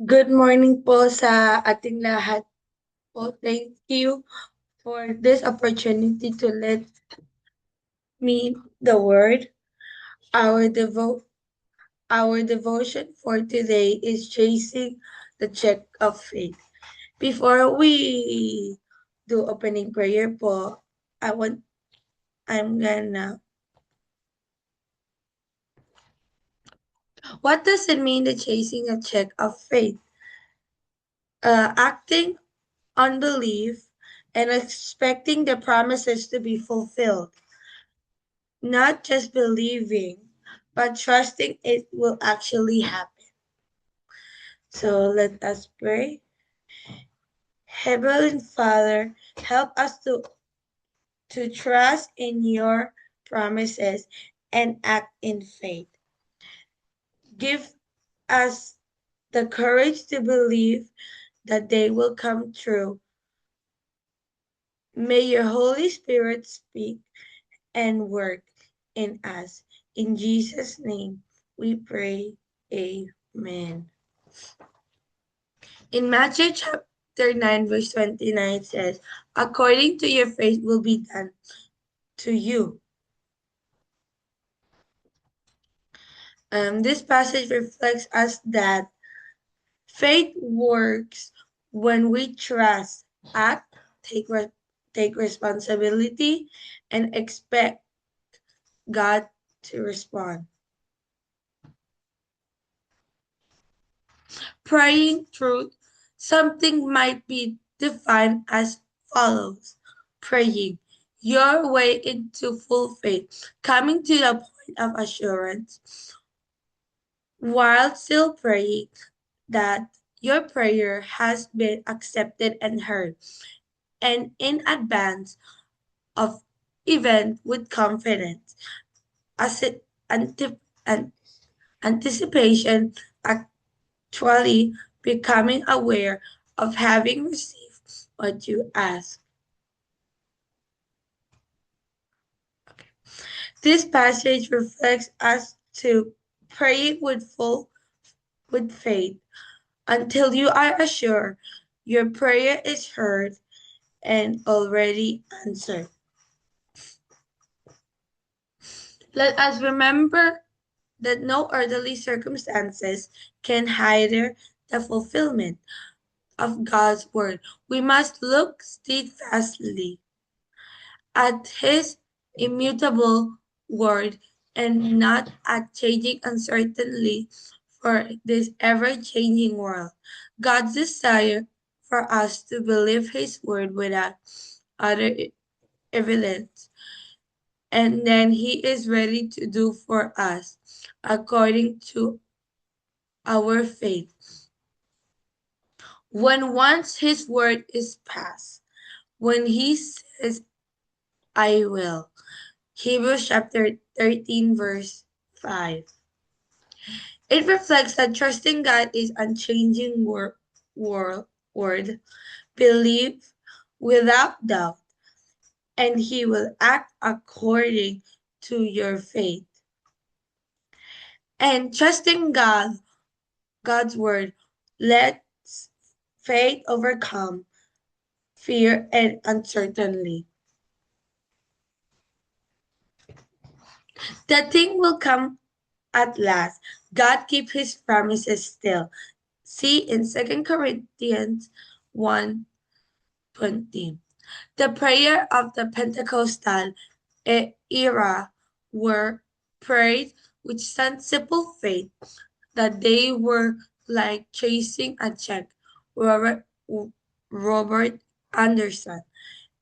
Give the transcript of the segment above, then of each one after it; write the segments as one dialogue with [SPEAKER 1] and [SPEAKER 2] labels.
[SPEAKER 1] Good morning po sa ating lahat po. Thank you for this opportunity to let me the word. Our devo our devotion for today is chasing the check of faith. Before we do opening prayer po, I'm gonna what does it mean the chasing a check of faith? Acting on belief and expecting the promises to be fulfilled. Not just believing, but trusting it will actually happen. So let us pray. Heavenly Father, help us to trust in your promises and act in faith. Give us the courage to believe that they will come true. May your Holy Spirit speak and work in us. In Jesus' name we pray. Amen. In Matthew chapter 9, verse 29, it says, according to your faith will be done to you. This passage reflects us that faith works when we trust, act, take responsibility, and expect God to respond. Praying truth, something might be defined as follows. Praying your way into full faith, coming to the point of assurance, while still praying that your prayer has been accepted and heard, and in advance of event with confidence, as it an anticipation, actually becoming aware of having received what you ask. This passage reflects us to praying with faith until you are assured your prayer is heard and already answered. Let us remember that no earthly circumstances can hinder the fulfillment of God's word. We must look steadfastly at his immutable word and not at changing uncertainly for this ever-changing world. God's desire for us to believe his word without other evidence, and then he is ready to do for us according to our faith. When once his word is passed, when he says, I will. Hebrews chapter 13, verse 5. It reflects that trusting God is unchanging word, believe without doubt, and he will act according to your faith. And trusting God's word, lets faith overcome fear and uncertainty. The thing will come at last. God keep his promises still. See in 2 Corinthians 1:20. The prayer of the Pentecostal era were prayed with sensible faith that they were like chasing a check. Robert, Robert Anderson.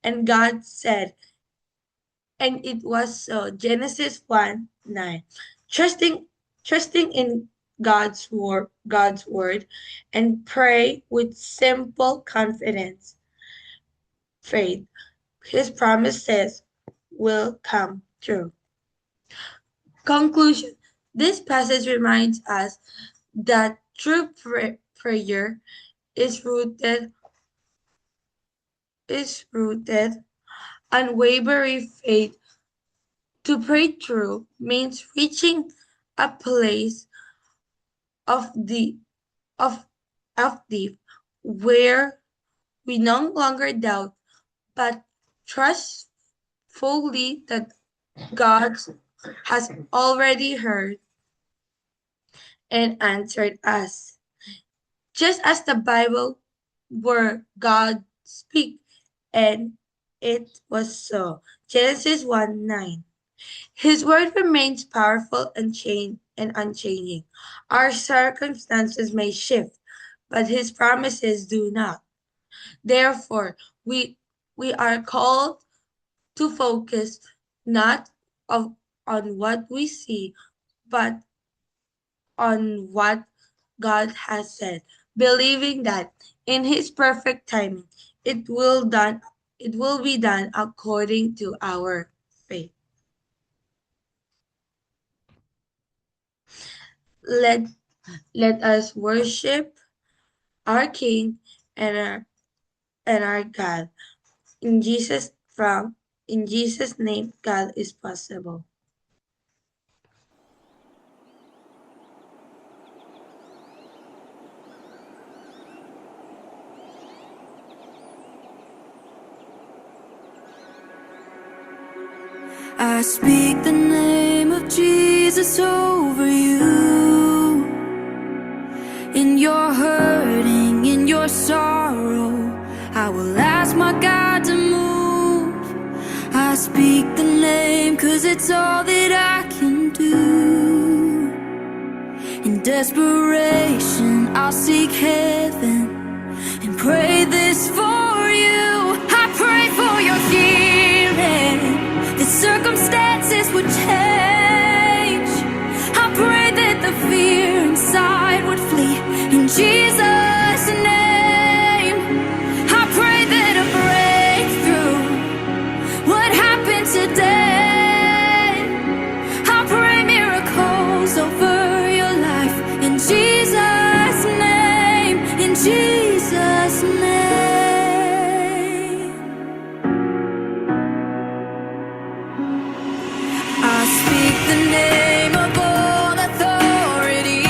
[SPEAKER 1] And God said, and it was so. Genesis 1:9. Trusting trusting in God's word and pray with simple confidence. Faith. His promises will come true. Conclusion. This passage reminds us that true prayer is rooted unwavering faith. To pray true means reaching a place of the of of deep, where we no longer doubt, but trust fully that God has already heard and answered us. Just as the Bible where God speak, and it was so. Genesis 1:9. His word remains powerful and unchanging. Our circumstances may shift, but his promises do not. Therefore, we are called to focus not of, on what we see, but on what God has said, believing that in his perfect timing it will be done according to our faith. Let let us worship our King and our God. In in Jesus' name, God is possible.
[SPEAKER 2] I speak the name of Jesus over you. In your hurting, in your sorrow, I will ask my God to move. I speak the name 'cause it's all that I can do. In desperation, I'll seek heaven and pray this for you. I pray for your healing, that circumstances would change. I pray that the fear inside would flee in Jesus' name. I pray that a breakthrough would happen today. I pray miracles over your life in Jesus' name, in Jesus' name. I speak the name of all authority,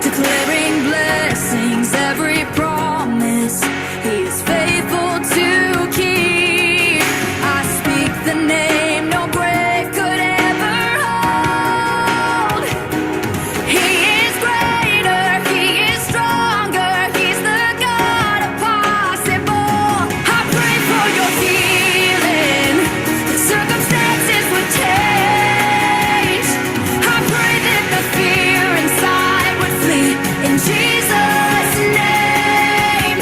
[SPEAKER 2] declaring blessings, every promise he is faithful to keep. I speak the name no grave could ever hold. He is greater, he is stronger, he's the God of possible. I pray for your healing, that circumstances would change. I pray that the fear inside would flee in Jesus' name.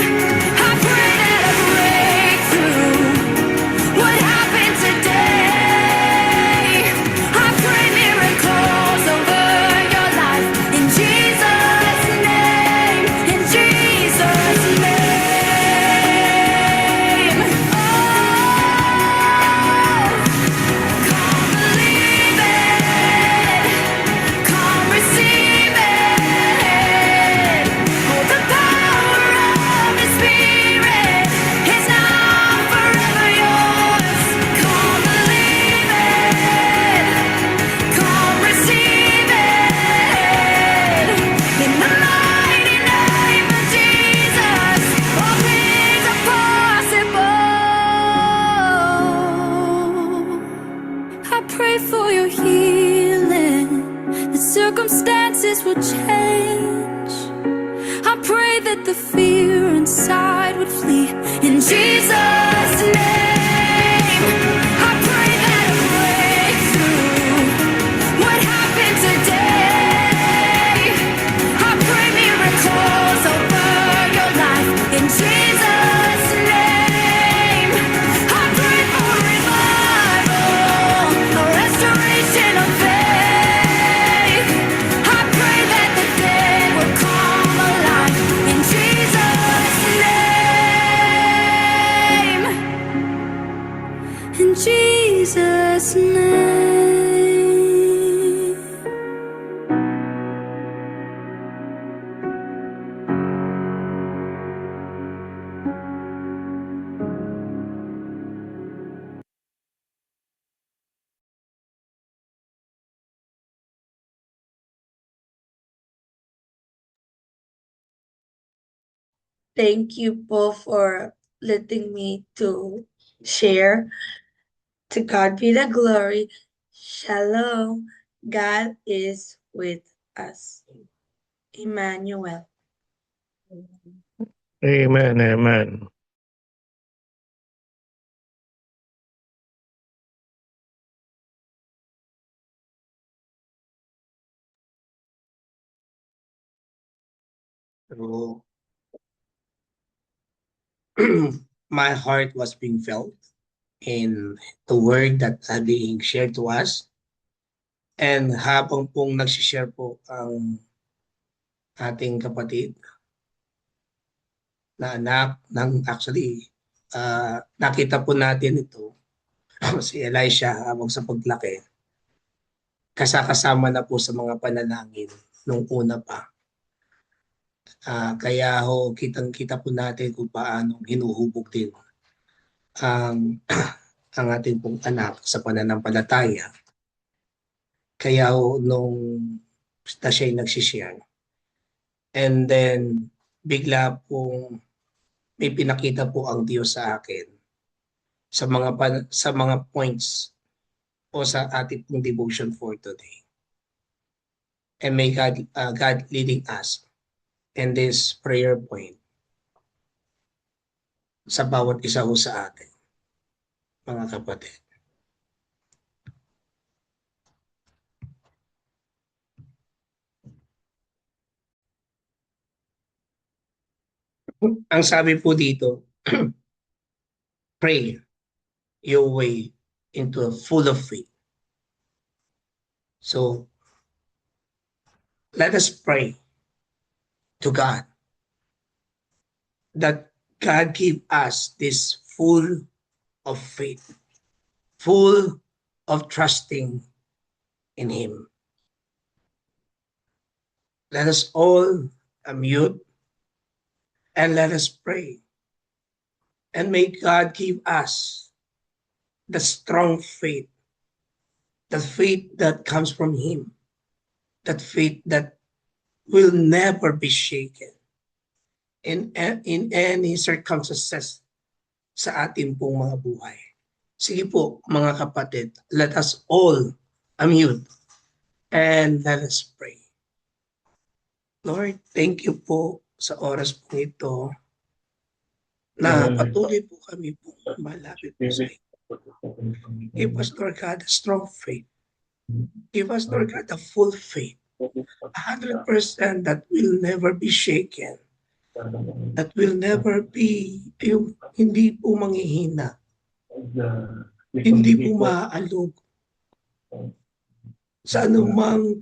[SPEAKER 2] I pray that a breakthrough would happen today. I pray miracles over your life in Jesus' name, in Jesus' name. Oh, come believe it, come receive it. Oh, the power of His Spirit is now forever yours. Come believe it, come receive it. In the mighty name of Jesus, all things are possible. I pray for your healing, that circumstances will change. I pray that the fear inside would flee in Jesus' name. I pray that a breakthrough would happen today. I pray miracles over your life in Jesus' name. I pray for revival, a restoration of faith. I pray that the dead will come alive in Jesus' name.
[SPEAKER 1] Thank you po for letting me to share. To God be the glory. Shalom. God is with us. Emmanuel.
[SPEAKER 3] Amen, amen.
[SPEAKER 4] So my heart was being felt in the word that are being shared to us. And habang pong nagsishare po ang ating kapatid na anak ng actually, nakita po natin ito, si Elisha habang sa paglaki, kasama na po sa mga panalangin nung una pa. Kaya ho, kitang-kita po natin kung paano hinuhubog din ang ang ating pong anak sa pananampalataya. Kaya ho, nung siya'y nagsishare, and then bigla pong may pinakita po ang Diyos sa akin sa mga points o sa ating pong devotion for today. And may God leading us in this prayer point sa bawat isa ho sa atin, mga kapatid. Ang sabi po dito, pray your way into a full of faith. So, let us pray to God that God give us this full of faith, full of trusting in Him. Let us all unmute and let us pray. And may God give us the strong faith, the faith that comes from Him, that faith that will never be shaken in any circumstances sa ating pong mga buhay. Sige po, mga kapatid, let us all unmute and let us pray. Lord, thank you po sa oras po ito na patuloy po kami po malapit po sa iyo. Give us, Lord God, a strong faith. Give us, Lord God, a full faith. 100% that will never be shaken. That will never be, yung hindi po manghihina. Hindi po maaalog sa anumang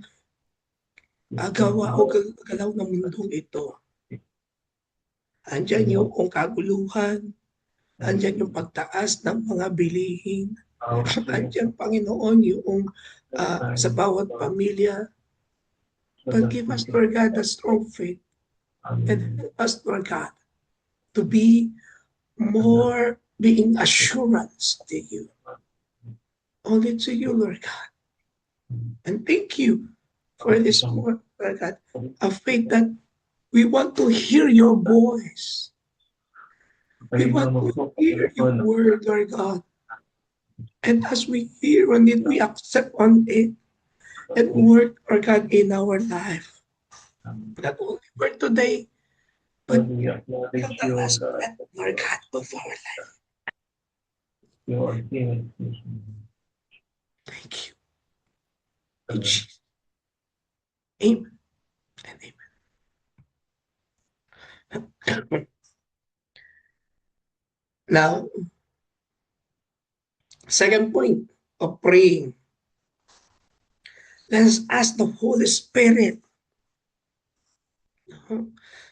[SPEAKER 4] gawa o galaw ng mundong ito. Andyan yung kaguluhan, andyan yung pagtaas ng mga bilihin, andyan, Panginoon, yung sa bawat pamilya. But give us, Lord God, a strong faith. And help us, Lord God, to be more being assurance to you. Only to you, Lord God. And thank you for this more, Lord God, a faith that we want to hear your voice. We want to hear your word, Lord God. And as we hear on it, we accept on it and work, Lord God, in our life. Not only for today, but the last breath, Lord God, of our life. Thank you. In Jesus. Amen and amen. Now, second point of praying. Let us ask the Holy Spirit.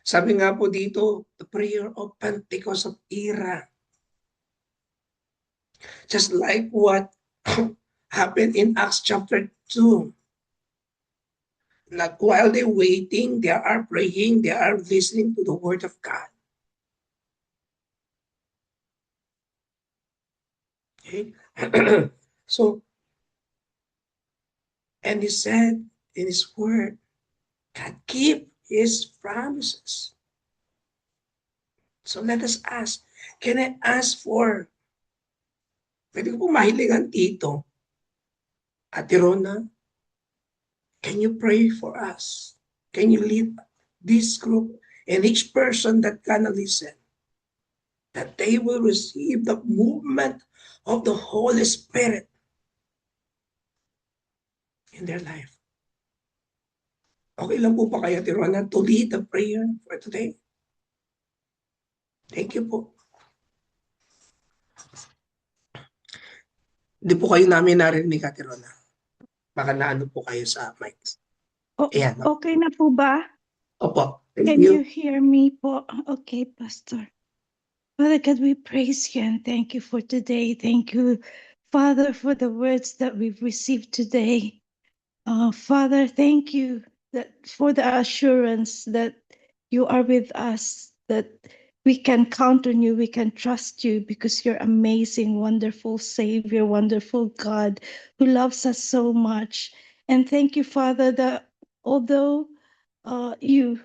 [SPEAKER 4] Sabi nga po dito, the prayer of Pentecost of era. Just like what happened in Acts chapter 2. Like while they're waiting, they are praying, they are listening to the word of God. Okay? So, and he said in his word, God keep his promises. So let us ask. Can I ask for, pwede ko po mahilingan dito, Ate Rona, can you pray for us? Can you lead this group and each person that gonna listen, that they will receive the movement of the Holy Spirit in their life? Okay lang po ba kayo, Ate Rona, to lead the prayer for today? Thank you po. Hindi po kayo namin narinig, Ate Rona. Baka naano po kayo sa mic. Ayan.
[SPEAKER 3] Okay na po ba?
[SPEAKER 4] Opo. Thank
[SPEAKER 3] Can
[SPEAKER 4] you.
[SPEAKER 3] you hear me po? Okay, Pastor. Father God, we praise you and thank you for today. Thank you, Father, for the words that we've received today. Father, thank you for the assurance that you are with us, that we can count on you, we can trust you because you're amazing, wonderful Savior, wonderful God who loves us so much. And thank you, Father, that although you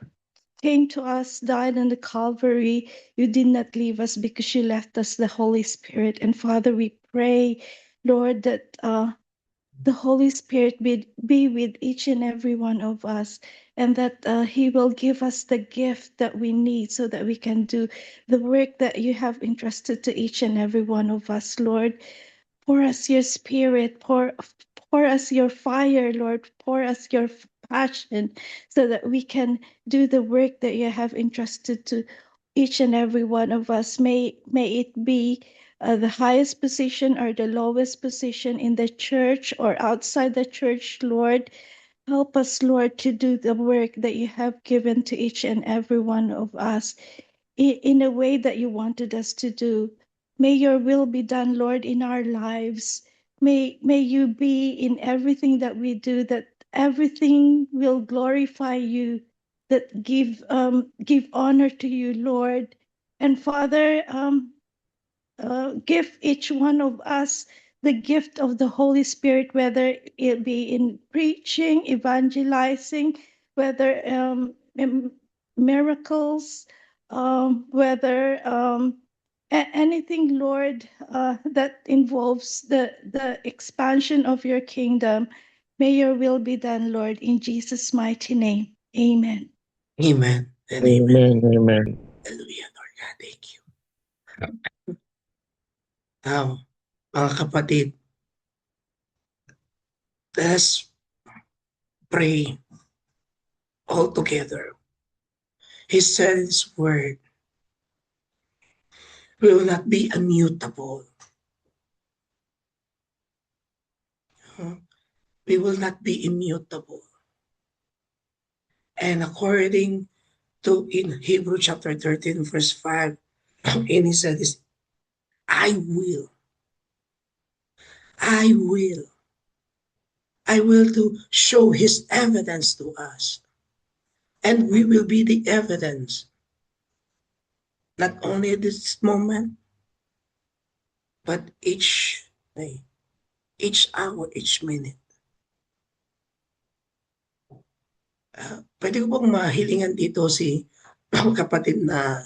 [SPEAKER 3] came to us, died on the Calvary, you did not leave us because you left us the Holy Spirit. And Father, we pray, Lord, that the Holy Spirit be with each and every one of us, and that He will give us the gift that we need so that we can do the work that you have entrusted to each and every one of us, Lord. Pour us your spirit, pour us your fire, Lord, pour us your passion so that we can do the work that you have entrusted to each and every one of us. May it be the highest position or the lowest position in the church or outside the church, Lord. Help us, Lord, to do the work that you have given to each and every one of us in a way that you wanted us to do. May your will be done, Lord, in our lives. May you be in everything that we do, that everything will glorify you, that give honor to you, Lord. And Father, give each one of us the gift of the Holy Spirit, whether it be in preaching, evangelizing, whether miracles, whether anything, Lord, that involves the expansion of your kingdom. May your will be done, Lord, in Jesus' mighty name. Amen.
[SPEAKER 4] Amen. And amen.
[SPEAKER 5] Amen.
[SPEAKER 4] Hallelujah, Lord God. Thank you. Now, mga kapatid, let us pray all together. He said in his word, we will not be immutable. We will not be immutable. And according to in Hebrew chapter 13, verse 5, and he said this, I will to show his evidence to us. And we will be the evidence, not only at this moment, but each day, each hour, each minute. Pwede ko pong mahilingan dito si kapatid na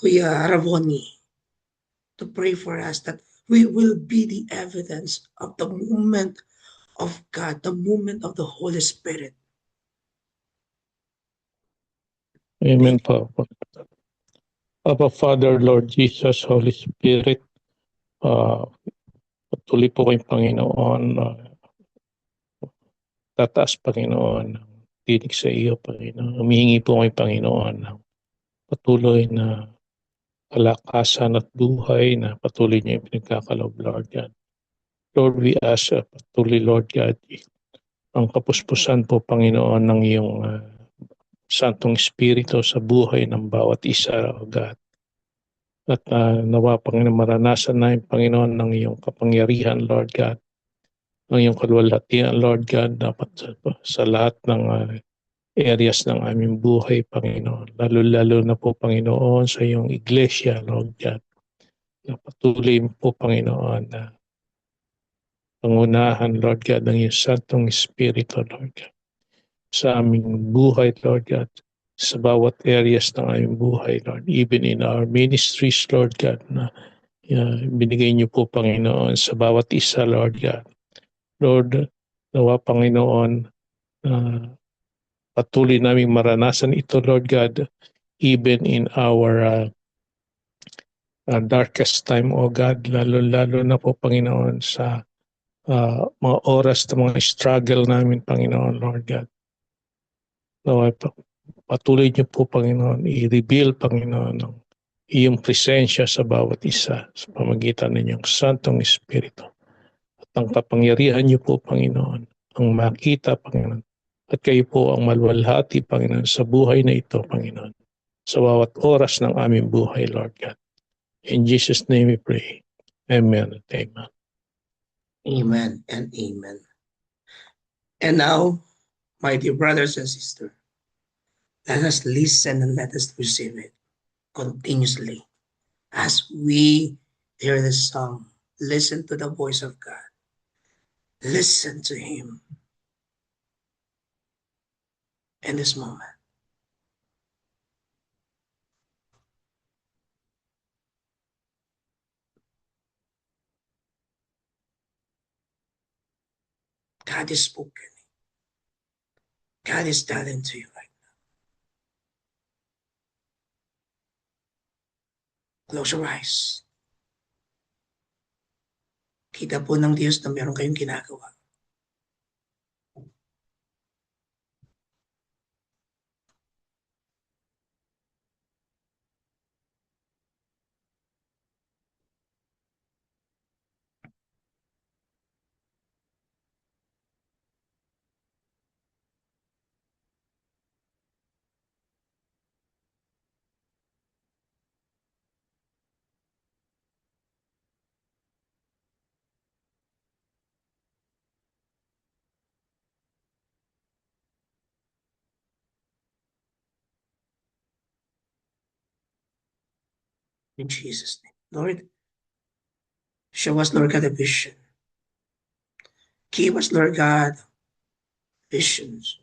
[SPEAKER 4] Kuya Ravoni to pray for us that we will be the evidence of the movement of God, the movement of the Holy Spirit.
[SPEAKER 5] Amen po. Abba Father, Lord Jesus, Holy Spirit, patuloy po kayong Panginoon, tataas Panginoon ng tinig sa iyo, Panginoon. Humihingi po kayong Panginoon ng patuloy na kalakasan at buhay na patuloy niyo yung pinagkakaloob, Lord God. Lord, we ask patuloy, Lord God, ang kapuspusan po, Panginoon, ng iyong Santong Espiritu sa buhay ng bawat isa, O God. At nawa, Panginoon, maranasan na yung Panginoon ng iyong kapangyarihan, Lord God. Ng iyong kalwalhatian, Lord God, dapat sa lahat ng areas ng aming buhay, Panginoon. Lalo-lalo na po, Panginoon, sa iyong iglesia, Lord God. Na patuloy po, Panginoon, na pangunahan, Lord God, ng iyong Santong Espiritu, Lord God. Sa aming buhay, Lord God. sa bawat areas ng aming buhay, Lord. Even in our ministries, Lord God, na binigay niyo po, Panginoon, sa bawat isa, Lord God. Lord, nawa, Panginoon, patuloy naming maranasan ito, Lord God, even in our darkest time, O God, lalo-lalo na po, Panginoon, sa mga oras na mga struggle namin, Panginoon, Lord God. Nawa, patuloy niyo po, Panginoon, i-reveal, Panginoon, ng iyong presensya sa bawat isa sa pamagitan ng iyong Santong Espiritu. At ang kapangyarihan niyo po, Panginoon, ang makita, Panginoon. At kayo po ang malwalhati, Panginoon, sa buhay na ito, Panginoon. Sa bawat oras ng aming buhay, Lord God. In Jesus' name we pray. Amen and amen.
[SPEAKER 4] Amen and amen. And now, my dear brothers and sisters, let us listen and let us receive it continuously as we hear the song. Listen to the voice of God. Listen to Him in this moment. God is spoken. God is telling to you right now. Close your eyes. Kita po ng Diyos na meron kayong ginagawa. In Jesus' name. Lord, show us, Lord God, a vision. Give us, Lord God, visions.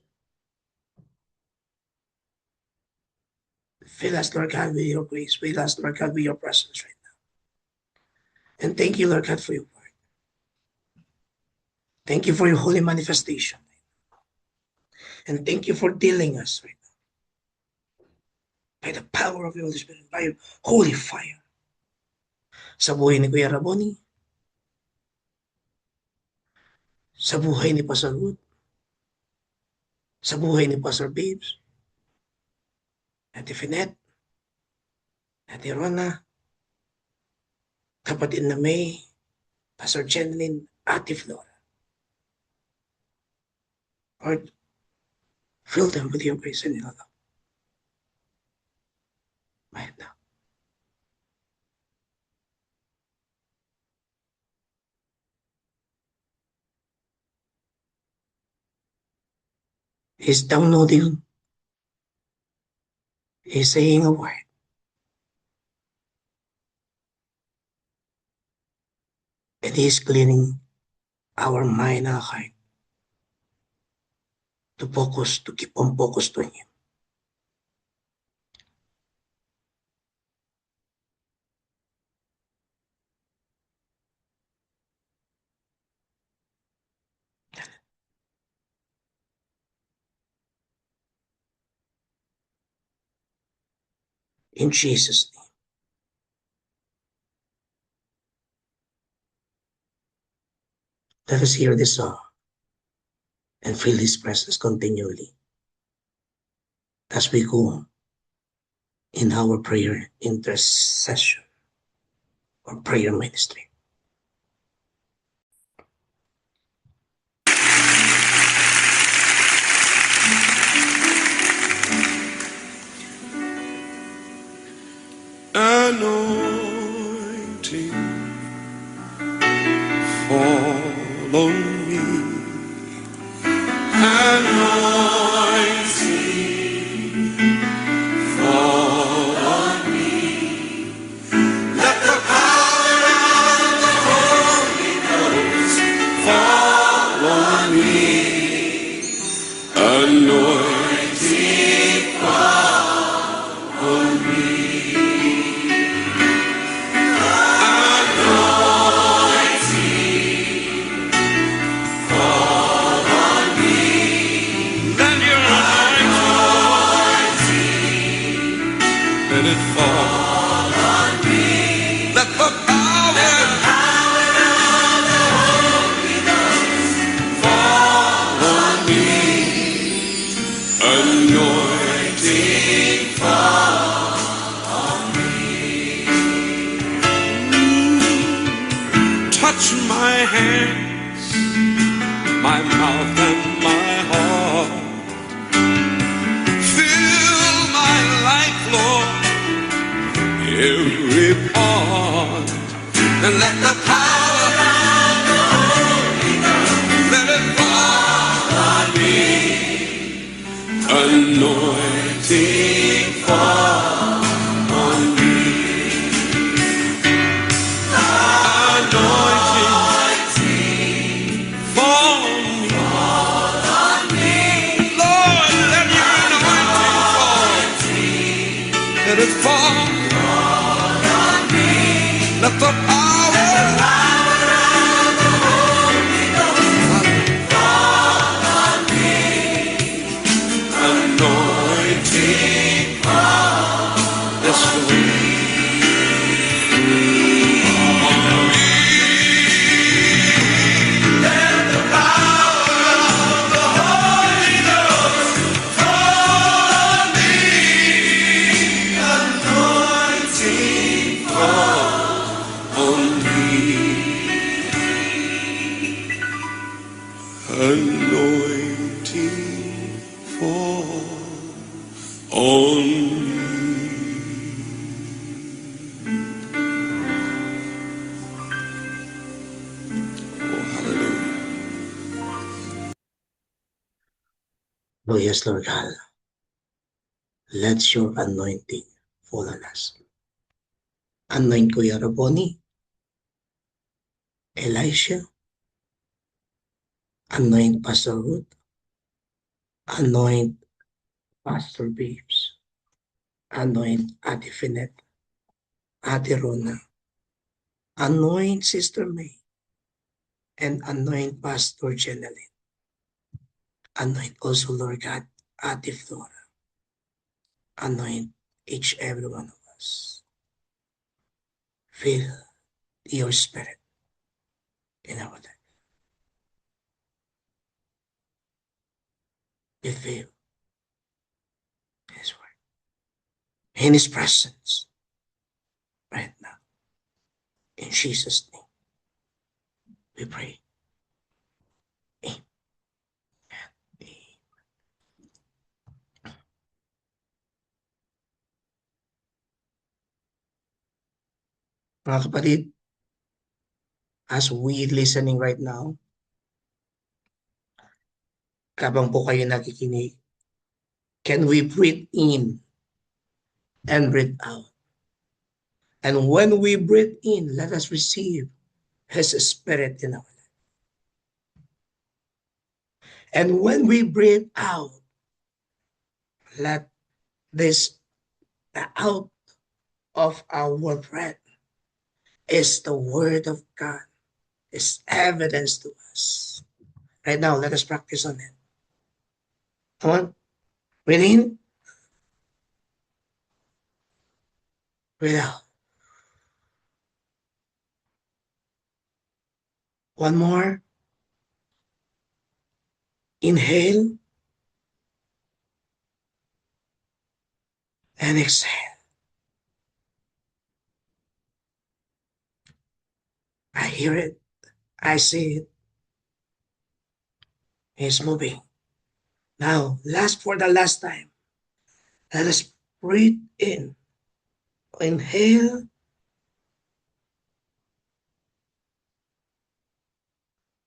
[SPEAKER 4] Fill us, Lord God, with your grace. Fill us, Lord God, with your presence right now. And thank you, Lord God, for your word. Thank you for your holy manifestation. And thank you for dealing us right now. By the power of your Holy Spirit, by your holy fire. Sa buhay ni Kuya Raboni, sa buhay ni Pastor Ruth, sa buhay ni Pastor Babes, Ate Finette, Ate Rona, kapatid na May, Pastor Jenlyn, Ate Flora. Lord, fill them with your grace and your love. Right now. He's downloading. He's saying a word. And He's cleaning our mind and heart to focus, to keep on focused on Him. In Jesus' name. Let us hear this song and feel His presence continually as we go in our prayer intercession or prayer ministry.
[SPEAKER 6] Anointing fall on me. Anointing fall on me. Let the power of the Holy Ghost fall on me. Anointing fall. anointing touch my hands, my mouth and my heart. Fill my life, Lord, every part. And let the power of the Holy Ghost, let it fall on me. Anointing fall on me. Anointing fall on me. Lord, let your anointing fall. Let it fall on me. Let the power of the Holy Ghost fall on me. Anointing fall. Yes, Lord. Anointing fall on me. Oh, hallelujah.
[SPEAKER 4] Oh, yes, Lord God. Let your anointing fall on us. Anoint Kuya Raboni, Elisha, anoint Pastor Ruth, anoint Pastor Babes, anoint Ate Finette, Ate Rona, anoint Sister May, and anoint Pastor Jeneline. Anoint also, Lord God, Ate Flora. Anoint each every one of us. Fill your spirit in our life. Be filled in His word, in His presence, right now. In Jesus' name, we pray. Amen. Mga kapatid, as we listening right now, habang po kayo nakikinig, can we breathe in and breathe out? And when we breathe in, let us receive His Spirit in our life. And when we breathe out, let this, the out of our breath is the Word of God, is evidence to us. Right now, let us practice on it. Come on. Breathe in. Breathe out. One more. Inhale. And exhale. I hear it. I see it. He's moving. Now, for the last time, let us breathe in. Inhale.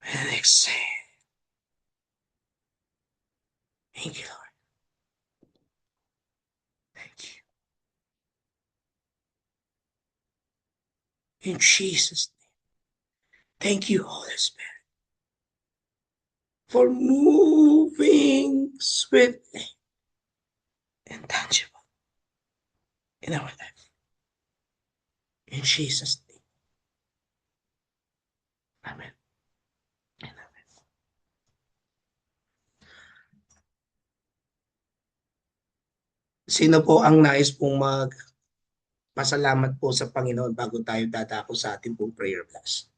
[SPEAKER 4] And exhale. Thank you, Lord. Thank you. In Jesus' name. Thank you, Holy Spirit, for moving swiftly and tangible in our life. In Jesus' name. Amen. And amen. Sino po ang nais pong pasalamat po sa Panginoon bago tayo dadako sa ating pong prayer class?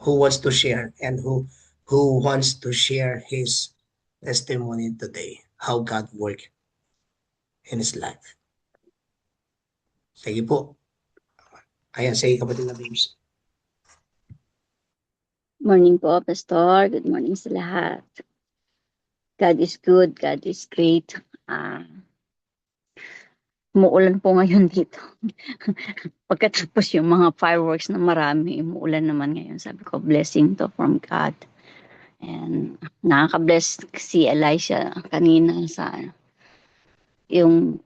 [SPEAKER 4] Who wants to share and who wants to share his testimony today how God worked in his life. Sige po. Ayan, sige kapatid na babes.
[SPEAKER 7] Morning po, Pastor. Good morning sa lahat. God is good. God is great. Umuulan po ngayon dito. Pagkatapos yung mga fireworks na marami, umuulan naman ngayon. Sabi ko, blessing to from God. And nakaka-bless si Elisha kanina sa yung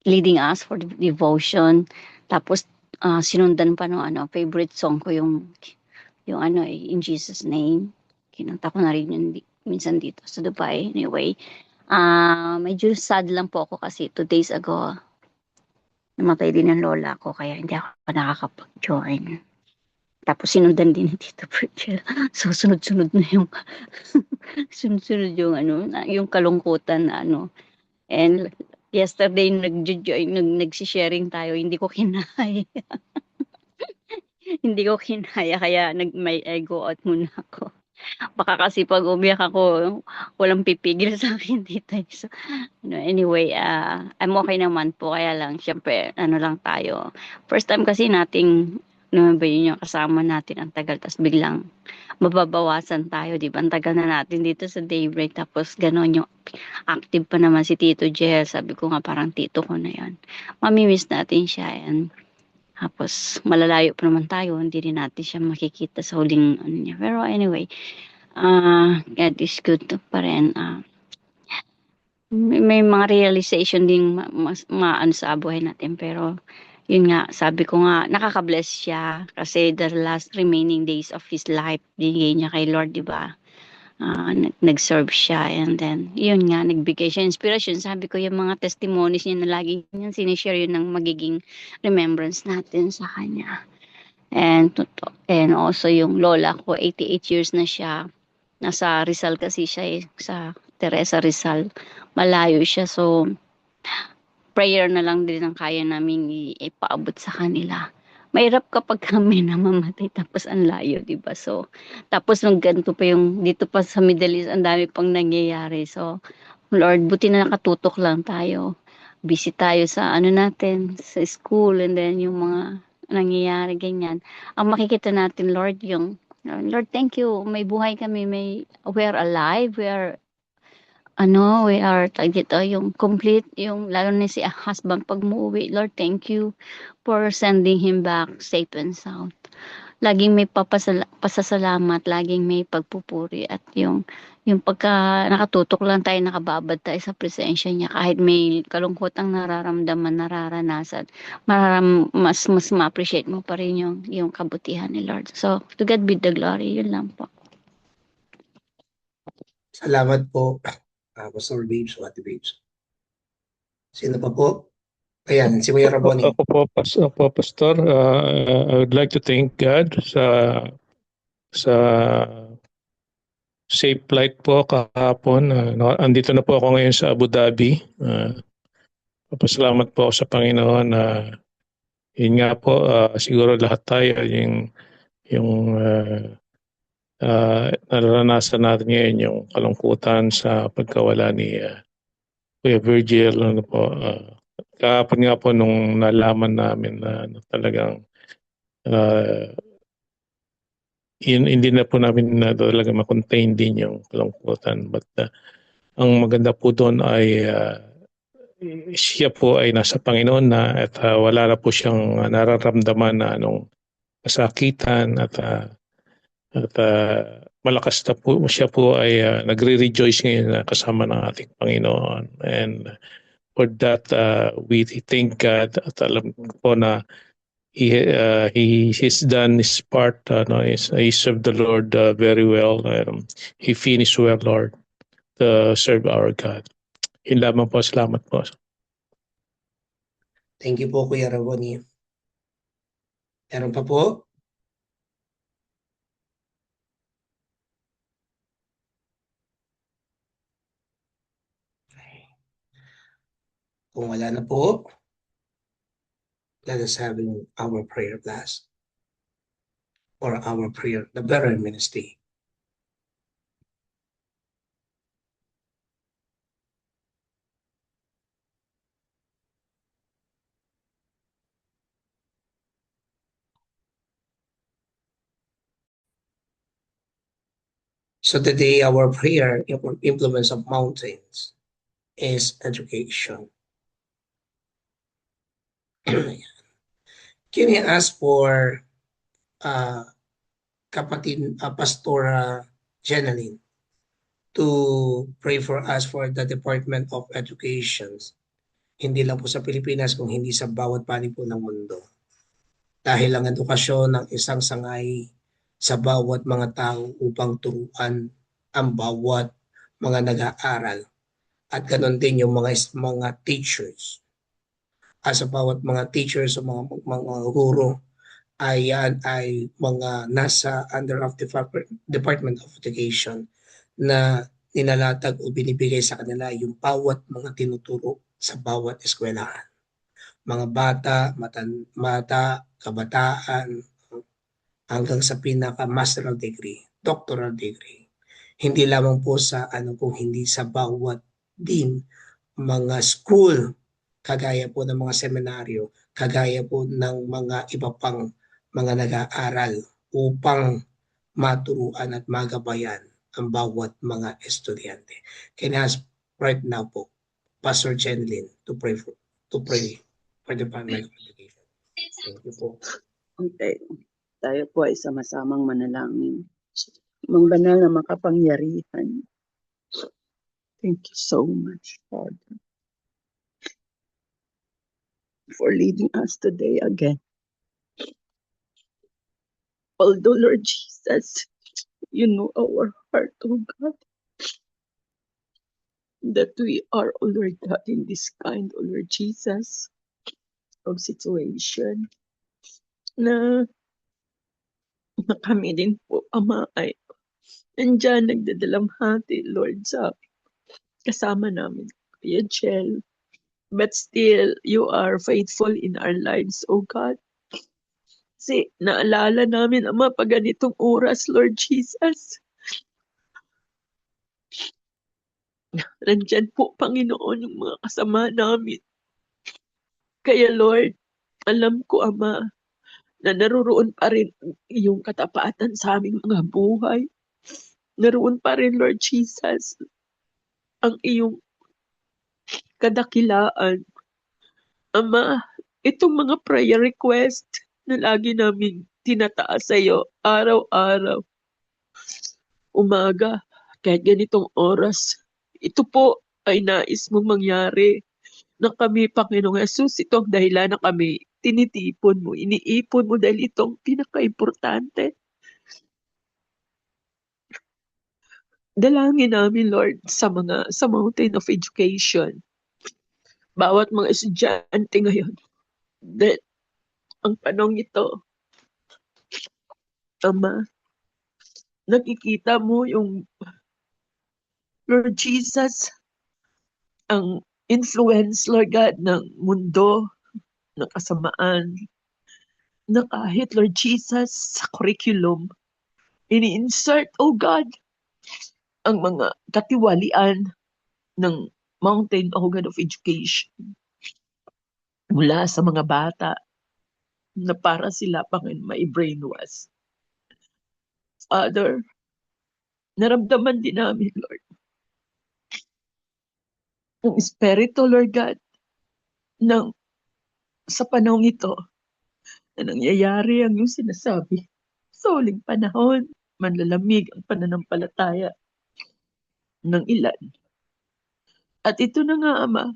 [SPEAKER 7] leading us for the devotion. Tapos sinundan pa no favorite song ko yung In Jesus name. Kinanta ko na rin yun minsan dito sa Dubai. Anyway, medyo sad lang po ako kasi 2 days ago namatay din ang lola ko kaya hindi ako nakakapag-join. Tapos sinundan din ni Tito Virgil. So sunod-sunod na yung sunod-sunod yung yung kalungkutan na And yesterday nag-sharing tayo, hindi ko kinaya. Hindi ko kinaya kaya may go out muna ako. Baka kasi pag umiyak ako, walang pipigil sa akin dito. So, anyway, I'm okay naman po. Kaya lang, syempre, lang tayo. First time kasi nating, ba yun yung kasama natin ang tagal. Tapos biglang mababawasan tayo, di ba? Ang tagal na natin dito sa Daybreak. Tapos gano'n yung active pa naman si Tito Jel. Sabi ko nga parang tito ko na yun. Mamimiss natin siya. And tapos malalayo pa naman tayo, hindi rin natin siya makikita sa huling niya. Pero anyway, God is good pa rin. May mga realization din sa buhay natin. Pero yun nga, sabi ko nga, nakaka-bless siya kasi the last remaining days of his life, binigay niya kay Lord, di ba? Nag-serve siya and then yun nga nagbigay siya inspiration. Sabi ko yung mga testimonies niya na lagi niyan sinishare yun ng magiging remembrance natin sa kanya. And also yung lola ko 88 years na siya, nasa Rizal kasi siya sa Teresa Rizal, malayo siya, so prayer na lang din ang kaya namin ipaabot sa kanila. Mahirap kapag kami namamatay tapos ang layo, di ba? So, tapos nung ganito pa yung, dito pa sa Middle East, ang dami pang nangyayari. So, Lord, buti na nakatutok lang tayo. Busy tayo sa natin, sa school, and then yung mga nangyayari, ganyan. Ang makikita natin, Lord, yung, Lord, thank you. May buhay kami, we are alive, we are yung complete, yung lalo na si husband pag muuwi, Lord, thank you for sending him back safe and sound. Laging may pasasalamat, laging may pagpupuri at yung pagka nakatutok lang tayo, nakababad tayo sa presensya niya kahit may kalungkotang nararamdaman, nararanasan, mas ma-appreciate mo pa rin yung kabutihan ni Lord. So, to God be the glory, yun lang po.
[SPEAKER 4] Salamat po, Pastor Babes o Ate Babes. Sino pa po? Ayan, si Kuya Raboni.
[SPEAKER 5] Ako po, Pastor. I would like to thank God sa safe flight po kahapon. Andito na po ako ngayon sa Abu Dhabi. Papasalamat po ako sa Panginoon na yun nga po, siguro lahat tayo yung nararanasan natin ngayon yung kalungkutan sa pagkawala ni Kuya Virgil. Kahapon nga po nung nalaman namin na talagang hindi na po namin na talaga ma-contain din yung kalungkutan. But ang maganda po doon ay siya po ay nasa Panginoon na at wala na po siyang nararamdaman na kasakitan at malakas na po siya po ay nagre-rejoice ngayon na kasama ng ating Panginoon. And for that, we thank God at alam ko na he's done his part. He served the Lord very well. He finished well, Lord, to serve our God. Yun lamang po. Salamat po.
[SPEAKER 4] Thank you po, Kuya Raboni. Meron pa po? Kung wala na po, let us have our prayer class or our prayer, the Better Ministry. So today, our prayer implements of mountains is education. Can I ask for kapatid Pastora Jeneline to pray for us for the Department of Education? Hindi lang po sa Pilipinas, kung hindi sa bawat panig po ng mundo. Dahil ang edukasyon ng isang sangay sa bawat mga tao upang turuan ang bawat mga nag-aaral. At ganoon din yung mga teachers. As sa bawat mga teachers o mga guro ay yan ay mga nasa under of Department of Education na nilalatag o binibigay sa kanila yung bawat mga tinuturo sa bawat eskwelahan. Mga bata, kabataan, hanggang sa pinaka-masteral degree, doctoral degree. Hindi lamang po sa kung hindi sa bawat din mga school, kagaya po ng mga seminaryo, kagaya po ng mga iba pang mga nag-aaral upang maturuan at magabayan ang bawat mga estudyante. Can I ask right now po, Pastor Jeneline, to pray for Department of Education. Thank you po.
[SPEAKER 8] Okay. Tayo po ay sama-samang manalangin. Mang banal na makapangyarihan. Thank you so much, Father, for leading us today again. Although, Lord Jesus, you know our heart, oh God, that we are, oh Lord God, in this kind, oh Lord Jesus, of situation na kami din po, Ama, ay nandyan nagdadalamhati, Lord, sa kasama namin, Kuya Jel. But still, you are faithful in our lives, oh God. Kasi naalala namin, Ama, pag ganitong oras, Lord Jesus, nandyan po, Panginoon, yung mga kasama namin. Kaya, Lord, alam ko, Ama, na naroon pa rin yung katapatan sa aming mga buhay. Naroon pa rin, Lord Jesus, ang iyong kadakilaan. Ama, itong mga prayer request na lagi namin tinataas sa iyo araw-araw, umaga, kahit ganitong oras, ito po ay nais mong mangyari na kami, Panginoong Yesus, itong dahilan na kami tinitipon mo, iniipon mo dahil itong pinaka-importante. Dalangin namin, Lord, sa Mountain of Education. Bawat mga estudyante ngayon, that ang panong ito, Ama, nakikita mo yung Lord Jesus, ang influence, Lord God, ng mundo, ng kasamaan, na kahit, Lord Jesus, sa curriculum, ini-insert, oh God, ang mga katiwalian ng Mountain Organ of Education mula sa mga bata na para sila mai-brainwash. Father, naramdaman din namin, Lord, ang Espiritu, Lord God, sa panahon ito, na nangyayari ang iyong sinasabi. Sa huling panahon, manlalamig ang pananampalataya ng ilan. At ito na nga, Ama,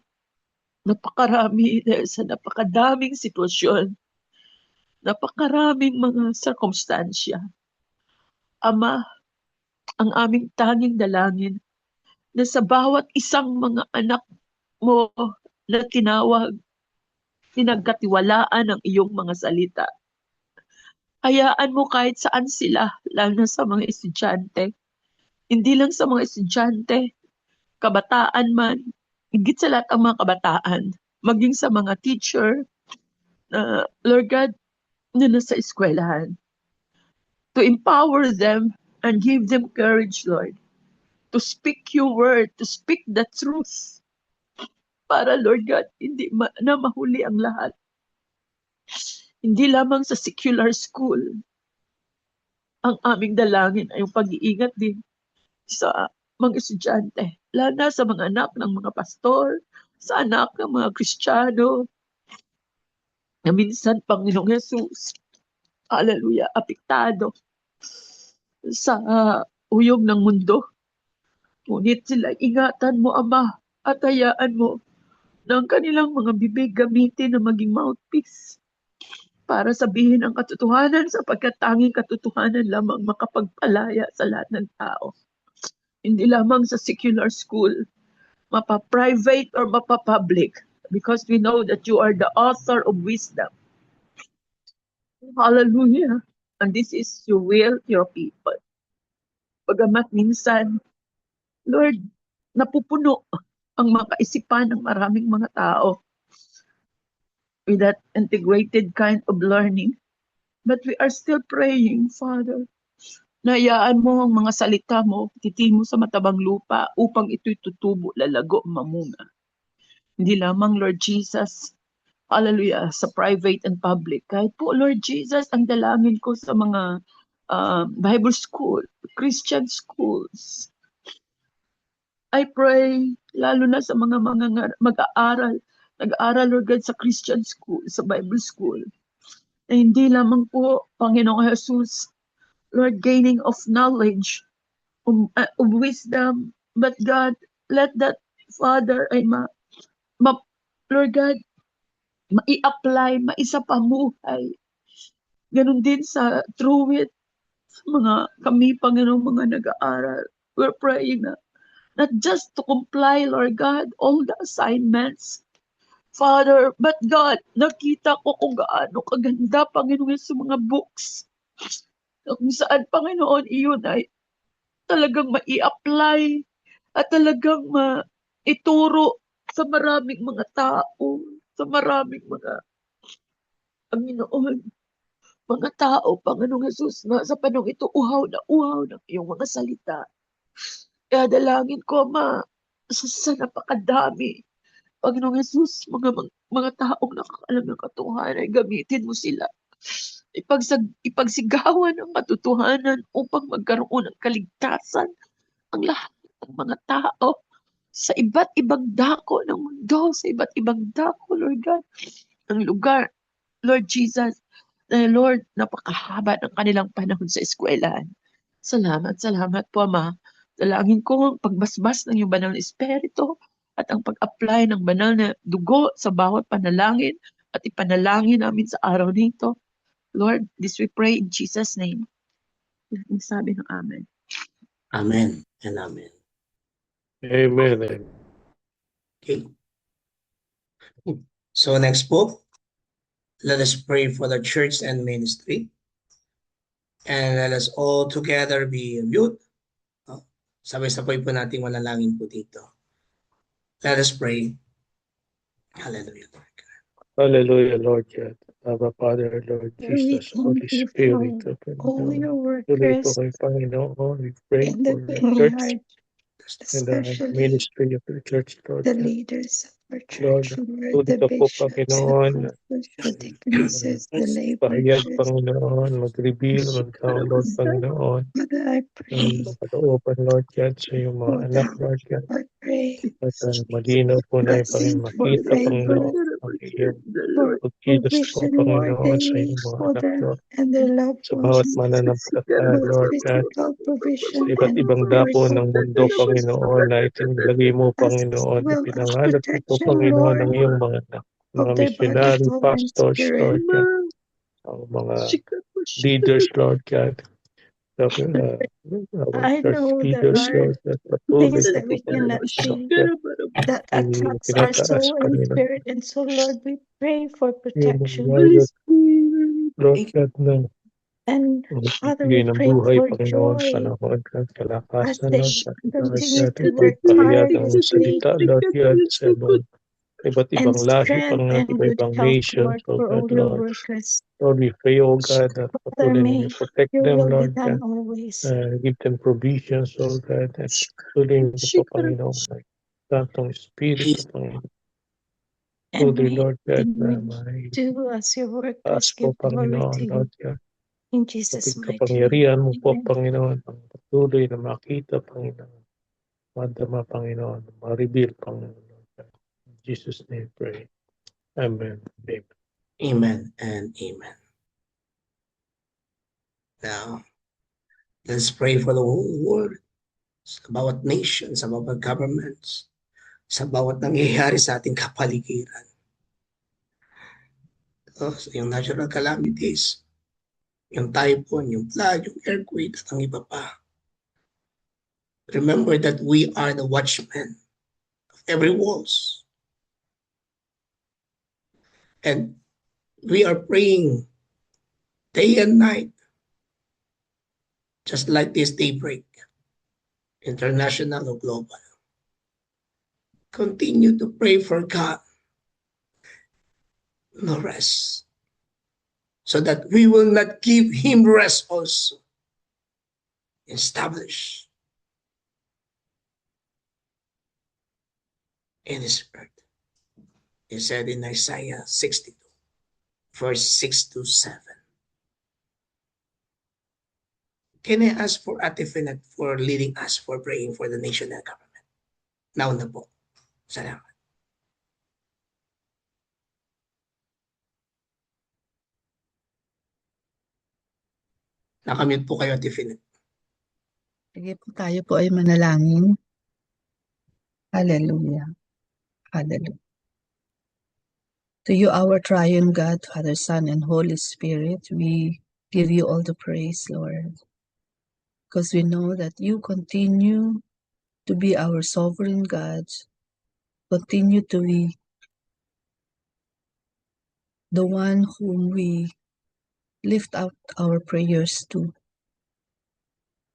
[SPEAKER 8] napakarami dahil sa napakadaming sitwasyon, napakaraming mga sirkumstansya. Ama, ang aming tanging dalangin na sa bawat isang mga anak mo na tinawag, pinagkatiwalaan ng iyong mga salita. Hayaan mo kahit saan sila, lalo na sa mga estudyante. Hindi lang sa mga estudyante, kabataan man, higit sa lahat ang mga kabataan, maging sa mga teacher, Lord God, na nasa eskwelahan. To empower them and give them courage, Lord, to speak your word, to speak the truth. Para, Lord God, hindi na mahuli ang lahat. Hindi lamang sa secular school. Ang aming dalangin ay yung pag-iingat din sa mga estudyante, lalo na sa mga anak ng mga pastor, sa anak ng mga Kristiyano, na minsan, Panginoong Jesus, hallelujah, apektado sa uyong ng mundo. Ngunit sila, ingatan mo, Ama, at hayaan mo na ang kanilang mga bibig gamitin na maging mouthpiece para sabihin ang katotohanan, sapagkat tanging katotohanan lamang makapagpalaya sa lahat ng tao. Hindi lamang sa secular school, mapa-private or mapa-public, because we know that you are the author of wisdom. Hallelujah. And this is your will, your people. Bagamat minsan, Lord, napupuno ang mga kaisipan ng maraming mga tao with that integrated kind of learning. But we are still praying, Father, na hayaan mo ang mga salita mo, titin mo sa matabang lupa upang ito'y tutubo, lalago, mamunga. Hindi lamang, Lord Jesus, hallelujah, sa private and public. Kahit po, Lord Jesus, ang dalangin ko sa mga Bible school, Christian schools. I pray, lalo na sa mga mag-aaral, nag-aaral, Lord God, sa Christian school, sa Bible school, na hindi lamang po, Panginoong Jesus, Lord, gaining of knowledge, of wisdom, but God, let that, Father, ay Lord God, mai-apply, maisapamuhay. Ganun din sa through it, mga kami, Panginoong, mga nag-aaral. We're praying na, not just to comply, Lord God, all the assignments, Father, but God, nakita ko kung gaano kaganda, Panginoon, sa mga books. Kung saan, Panginoon, iyon ay talagang mai-apply at talagang ituro sa maraming mga tao, sa maraming mga, Panginoon, mga tao, Panginoong Jesus, na sa panahon ito, uhaw ng iyong mga salita. Kaya dalangin ko, Ama, sa napakadami, Panginoong Jesus, mga taong nakakaalam ng katotohanan, ay gamitin mo sila. Ipagsigawan ang katotohanan upang magkaroon ng kaligtasan ang lahat ng mga tao sa iba't ibang dako ng mundo, sa iba't ibang dako, Lord God, ng lugar, Lord Jesus, na Lord, napakahaba ng kanilang panahon sa eskwelahan. Salamat po, Ama. Dalangin ko ang pagbasbas ng iyong banal na espiritu at ang pag-apply ng banal na dugo sa bawat panalangin at ipanalangin namin sa araw nito. Lord, this we pray in Jesus' name. Ang sabi ng Amen.
[SPEAKER 4] Amen and amen.
[SPEAKER 5] Amen.
[SPEAKER 4] Okay. So next po, let us pray for the church and ministry. And let us all together be mute. Sabay-sabay po natin manalangin po dito. Let us pray. Hallelujah, Lord God.
[SPEAKER 5] Hallelujah, Lord God. Abba, Father, Lord
[SPEAKER 3] We
[SPEAKER 5] Jesus, Holy
[SPEAKER 3] thank you
[SPEAKER 5] Spirit,
[SPEAKER 3] for
[SPEAKER 5] open
[SPEAKER 3] all your
[SPEAKER 5] tuloy po
[SPEAKER 3] workers
[SPEAKER 5] kay Panginoon. We pray
[SPEAKER 3] in
[SPEAKER 5] for
[SPEAKER 3] the
[SPEAKER 5] the church
[SPEAKER 3] vineyard,
[SPEAKER 5] and the
[SPEAKER 3] especially
[SPEAKER 5] ministry of the church, Lord
[SPEAKER 3] the
[SPEAKER 5] God.
[SPEAKER 3] leaders of our
[SPEAKER 5] Lord,
[SPEAKER 3] church, Lord, the
[SPEAKER 5] tuloy ka po,
[SPEAKER 3] bishops, the
[SPEAKER 5] Panginoon,
[SPEAKER 3] pastors, the deaconesses, the lay
[SPEAKER 5] pahayag,
[SPEAKER 3] workers.
[SPEAKER 5] Panginoon, mag-reveal, mag-download, Panginoon.
[SPEAKER 3] Father, I pray
[SPEAKER 5] Mag-open, Lord God, sa iyong mga
[SPEAKER 3] for
[SPEAKER 5] anak,
[SPEAKER 3] them.
[SPEAKER 5] Lord God.
[SPEAKER 3] I pray
[SPEAKER 5] At malinaw po na yung
[SPEAKER 3] blessing,
[SPEAKER 5] Panginoon,
[SPEAKER 3] for
[SPEAKER 5] makita,
[SPEAKER 3] favor,
[SPEAKER 5] Panginoon, ang iyong
[SPEAKER 3] for
[SPEAKER 5] pagkilos po,
[SPEAKER 3] provision more
[SPEAKER 5] Panginoon, sa
[SPEAKER 3] daily
[SPEAKER 5] iyong mga
[SPEAKER 3] for
[SPEAKER 5] anak,
[SPEAKER 3] them
[SPEAKER 5] Lord.
[SPEAKER 3] and their loved
[SPEAKER 5] Sa bawat
[SPEAKER 3] ones,
[SPEAKER 5] mananampalataya,
[SPEAKER 3] both
[SPEAKER 5] Lord God.
[SPEAKER 3] physical
[SPEAKER 5] Sa
[SPEAKER 3] provision
[SPEAKER 5] iba't
[SPEAKER 3] and
[SPEAKER 5] ibang dako
[SPEAKER 3] spiritual
[SPEAKER 5] ng mundo,
[SPEAKER 3] provision,
[SPEAKER 5] Panginoon, na itinilagay mo,
[SPEAKER 3] as
[SPEAKER 5] Panginoon,
[SPEAKER 3] well as
[SPEAKER 5] ipinangalat mo po,
[SPEAKER 3] protection,
[SPEAKER 5] Panginoon, ng
[SPEAKER 3] Lord,
[SPEAKER 5] iyong mga anak, mga
[SPEAKER 3] of their body,
[SPEAKER 5] missionary,
[SPEAKER 3] soul, and
[SPEAKER 5] pastors,
[SPEAKER 3] spirit.
[SPEAKER 5] Lord God, ang mga leaders, Lord God, our
[SPEAKER 3] I
[SPEAKER 5] church
[SPEAKER 3] know there
[SPEAKER 5] leaders,
[SPEAKER 3] are
[SPEAKER 5] Lord God, patuloy
[SPEAKER 3] things
[SPEAKER 5] na
[SPEAKER 3] that
[SPEAKER 5] po,
[SPEAKER 3] we cannot
[SPEAKER 5] Panginoon, Lord
[SPEAKER 3] see
[SPEAKER 5] God,
[SPEAKER 3] that attacks our
[SPEAKER 5] pinataas,
[SPEAKER 3] soul and
[SPEAKER 5] Panginoon,
[SPEAKER 3] spirit. And so, Lord, we pray for
[SPEAKER 5] yung mga
[SPEAKER 3] protection.
[SPEAKER 5] Lord, Lord God, na
[SPEAKER 3] And Father,
[SPEAKER 5] bigay
[SPEAKER 3] we
[SPEAKER 5] ng
[SPEAKER 3] pray
[SPEAKER 5] buhay,
[SPEAKER 3] for
[SPEAKER 5] Panginoon,
[SPEAKER 3] joy
[SPEAKER 5] panahon,
[SPEAKER 3] as
[SPEAKER 5] kalakasan,
[SPEAKER 3] they
[SPEAKER 5] Lord God, Lord
[SPEAKER 3] continue
[SPEAKER 5] God,
[SPEAKER 3] to work
[SPEAKER 5] ipagpahayag ang
[SPEAKER 3] tirelessly,
[SPEAKER 5] salita, Lord God, sa mga iba't
[SPEAKER 3] and
[SPEAKER 5] ibang lahi,
[SPEAKER 3] strength
[SPEAKER 5] Panginoon,
[SPEAKER 3] and good
[SPEAKER 5] iba-ibang
[SPEAKER 3] health,
[SPEAKER 5] nations,
[SPEAKER 3] Lord,
[SPEAKER 5] oh
[SPEAKER 3] for
[SPEAKER 5] God,
[SPEAKER 3] all your
[SPEAKER 5] Lord.
[SPEAKER 3] workers.
[SPEAKER 5] Lord, we pray, oh God, that
[SPEAKER 3] Father,
[SPEAKER 5] patuloy mong
[SPEAKER 3] may
[SPEAKER 5] protect
[SPEAKER 3] your
[SPEAKER 5] them,
[SPEAKER 3] will be
[SPEAKER 5] Lord
[SPEAKER 3] done
[SPEAKER 5] God.
[SPEAKER 3] always.
[SPEAKER 5] Give them provisions, oh God, at patuloy mo po, Panginoon, ay Santong Espiritu, Panginoon.
[SPEAKER 3] And
[SPEAKER 5] Tuloy,
[SPEAKER 3] may
[SPEAKER 5] Lord God, na
[SPEAKER 3] they
[SPEAKER 5] may
[SPEAKER 3] do as your
[SPEAKER 5] taas
[SPEAKER 3] workers
[SPEAKER 5] po,
[SPEAKER 3] give glory
[SPEAKER 5] Panginoon,
[SPEAKER 3] to you.
[SPEAKER 5] Lord God.
[SPEAKER 3] In
[SPEAKER 5] Pati
[SPEAKER 3] Jesus' mighty name.
[SPEAKER 5] kapangyarihan mo po,
[SPEAKER 3] Amen.
[SPEAKER 5] Panginoon, ang patuloy na makita, Panginoon. Madama, Panginoon, ma-reveal, Panginoon. In Jesus' name, pray. Amen. Amen.
[SPEAKER 4] Amen and amen. Now, let's pray for the whole world, sa bawat nation, sa bawat governments, sa bawat nangyayari sa ating kapaligiran. Yung natural calamities, yung typhoon, yung flood, yung earthquake, at ang iba pa. Remember that we are the watchmen of every walls. And we are praying day and night, just like this daybreak, international or global. Continue to pray for God, no rest, so that we will not give Him rest also. Establish in His earth. He said in Isaiah 62, verse 6 to 7. Can I ask for Ate Finet for leading us for praying for the nation and government? Now na po. Salamat. Nakamute po kayo, Ate Finet.
[SPEAKER 9] Sige po, tayo po ay manalangin. Hallelujah. Hallelujah. To you, our triune God, Father, Son, and Holy Spirit, we give you all the praise, Lord, because we know that you continue to be our sovereign God, continue to be the one whom we lift out our prayers to.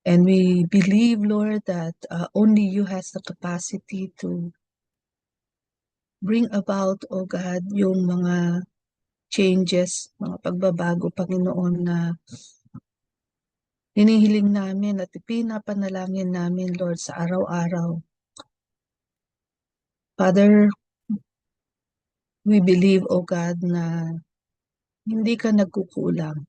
[SPEAKER 9] And we believe, Lord, that only you has the capacity to bring about, O God, yung mga changes, mga pagbabago, Panginoon, na hinihiling namin at pinapanalangin namin, Lord, sa araw-araw. Father, we believe, O God, na hindi ka nagkukulang.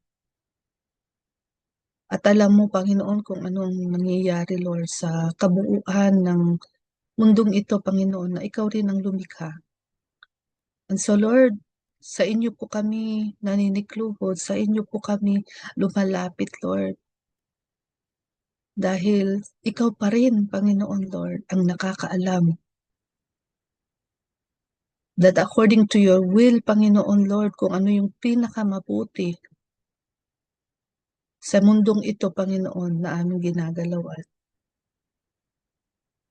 [SPEAKER 9] At alam mo, Panginoon, kung anong nangyayari, Lord, sa kabuuan ng mundong ito, Panginoon, na ikaw rin ang lumikha. And so, Lord, sa inyo po kami naniniklubod, sa inyo po kami lumalapit, Lord. Dahil ikaw pa rin, Panginoon, Lord, ang nakakaalam. That according to your will, Panginoon, Lord, kung ano yung pinakamabuti sa mundong ito, Panginoon, na aming ginagalawan.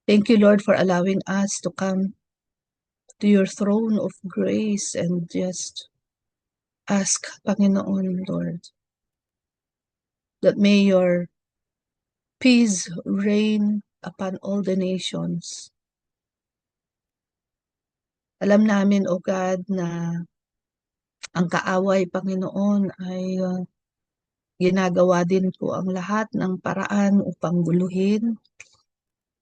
[SPEAKER 9] Thank you, Lord, for allowing us to come to your throne of grace and just ask, Panginoon, Lord, that may your peace reign upon all the nations. Alam namin, O God, na ang kaaway, Panginoon, ay ginagawa din po ang lahat ng paraan upang guluhin,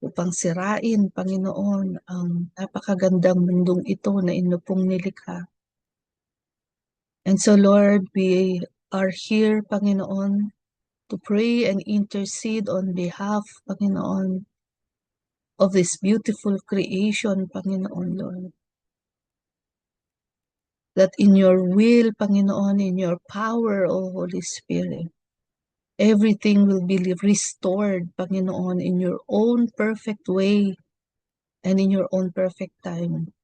[SPEAKER 9] upang sirain, Panginoon, ang napakagandang mundong ito na inyo pong nilikha. And so, Lord, we are here, Panginoon, to pray and intercede on behalf, Panginoon, of this beautiful creation, Panginoon, Lord. That in your will, Panginoon, in your power, O Holy Spirit, everything will be restored, Panginoon, in your own perfect way and in your own perfect time.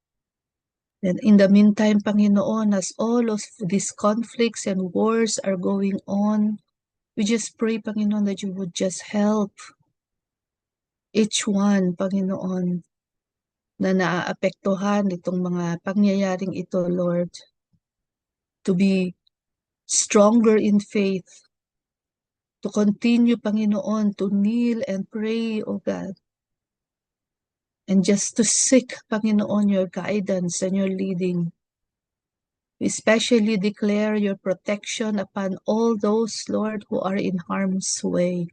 [SPEAKER 9] And in the meantime, Panginoon, as all of these conflicts and wars are going on, we just pray, Panginoon, that you would just help each one, Panginoon, na naaapektuhan itong mga pangyayaring ito, Lord, to be stronger in faith, to continue, Panginoon, to kneel and pray, O God, and just to seek, Panginoon, your guidance and your leading. We especially declare your protection upon all those, Lord, who are in harm's way,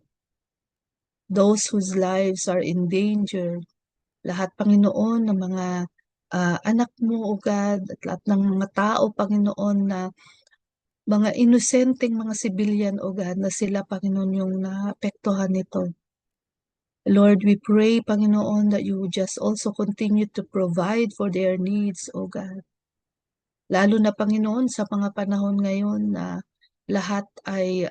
[SPEAKER 9] those whose lives are in danger. Lahat, Panginoon, ng mga anak mo, O God, at lahat ng mga tao, Panginoon, na mga inosenteng mga civilian, O God, na sila, Panginoon, yung naapektuhan nito. Lord, we pray, Panginoon, that you would just also continue to provide for their needs, O God. Lalo na, Panginoon, sa mga panahon ngayon na lahat ay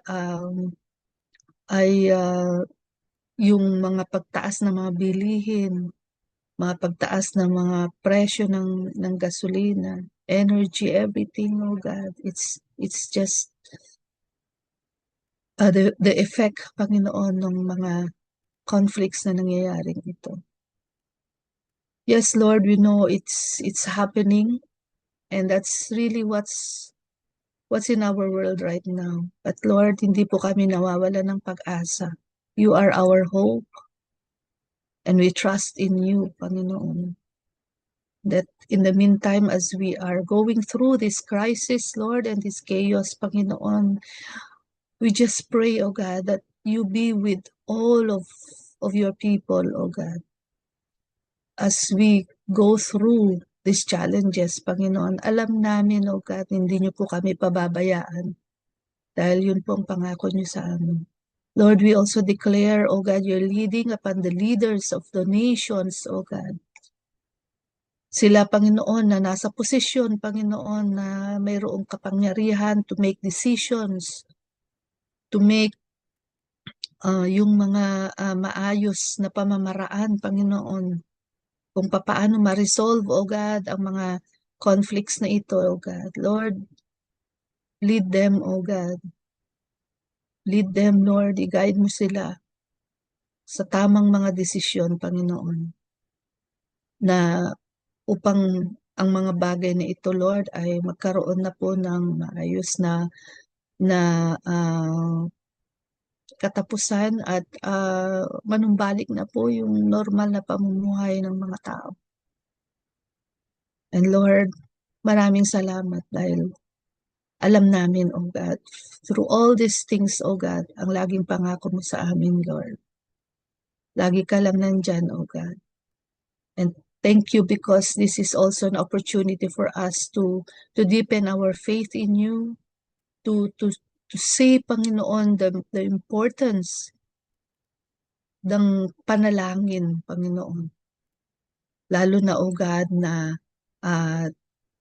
[SPEAKER 9] yung mga pagtaas ng mga bilihin, mga pagtaas ng mga presyo ng gasolina, energy, everything, oh God. It's just the effect, Panginoon, ng mga conflicts na nangyayari ito. Yes, Lord, we know it's happening, and that's really what's in our world right now. But Lord, hindi po kami nawawala ng pag-asa. You are our hope, and we trust in you, Panginoon. That in the meantime, as we are going through this crisis, Lord, and this chaos, Panginoon, we just pray, O God, that you be with all of your people, O God. As we go through these challenges, Panginoon, alam namin, O God, hindi niyo po kami pababayaan. Dahil yun po ang pangako niyo sa amin. Lord, we also declare, O God, your leading upon the leaders of the nations, O God. Sila, Panginoon, na nasa posisyon, Panginoon, na mayroong kapangyarihan to make decisions, to make yung mga maayos na pamamaraan, Panginoon, kung papaano ma-resolve, O God, ang mga conflicts na ito, O God. Lord, lead them, O God. Lead them, Lord. I-guide mo sila sa tamang mga desisyon, Panginoon, na upang ang mga bagay na ito, Lord, ay magkaroon na po ng maayos na katapusan at manumbalik na po yung normal na pamumuhay ng mga tao. And Lord, maraming salamat dahil alam namin, O God, through all these things, O God, ang laging pangako mo sa amin, Lord. Lagi ka lang nandyan, O God. And thank you because this is also an opportunity for us to deepen our faith in you, to see, Panginoon, the importance ng panalangin, Panginoon. Lalo na, O God, na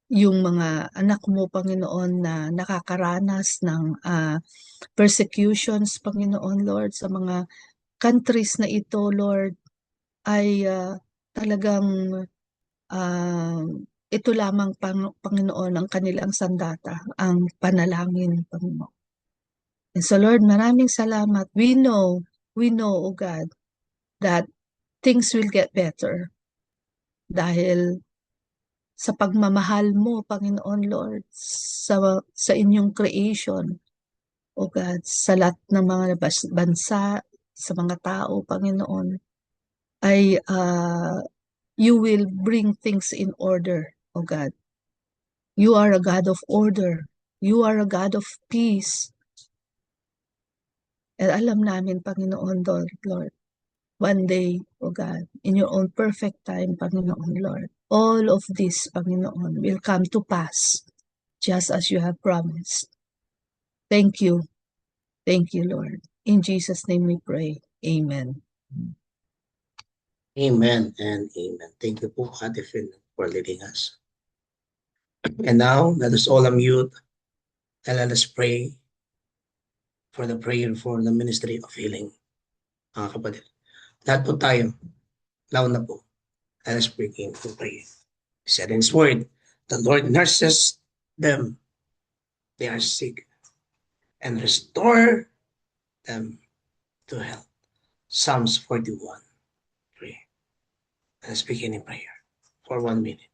[SPEAKER 9] yung mga anak mo, Panginoon, na nakakaranas ng persecutions, Panginoon, Lord, sa mga countries na ito, Lord, ay talagang ito lamang, Panginoon, ang kanilang sandata, ang panalangin, Panginoon. And so, Lord, maraming salamat. We know, O God, that things will get better dahil sa pagmamahal mo, Panginoon, Lord, sa inyong creation, O God, sa lahat ng mga bansa, sa mga tao, Panginoon, ay you will bring things in order, O God. You are a God of order. You are a God of peace. And alam namin, Panginoon, Lord, one day, O God, in your own perfect time, Panginoon, Lord, all of this, Panginoon, will come to pass just as you have promised. Thank you. Thank you, Lord. In Jesus' name we pray. Amen.
[SPEAKER 4] Amen and amen. Thank you po, Ate Phil, for leading us. And now, let us all unmute and let us pray for the prayer for the ministry of healing. Mga kapatid, lahat po tayo, launa po. Let us begin to pray. He said in his word, the Lord nurses them, they are sick, and restore them to health. Psalms 41. Pray. Let us begin in prayer for 1 minute.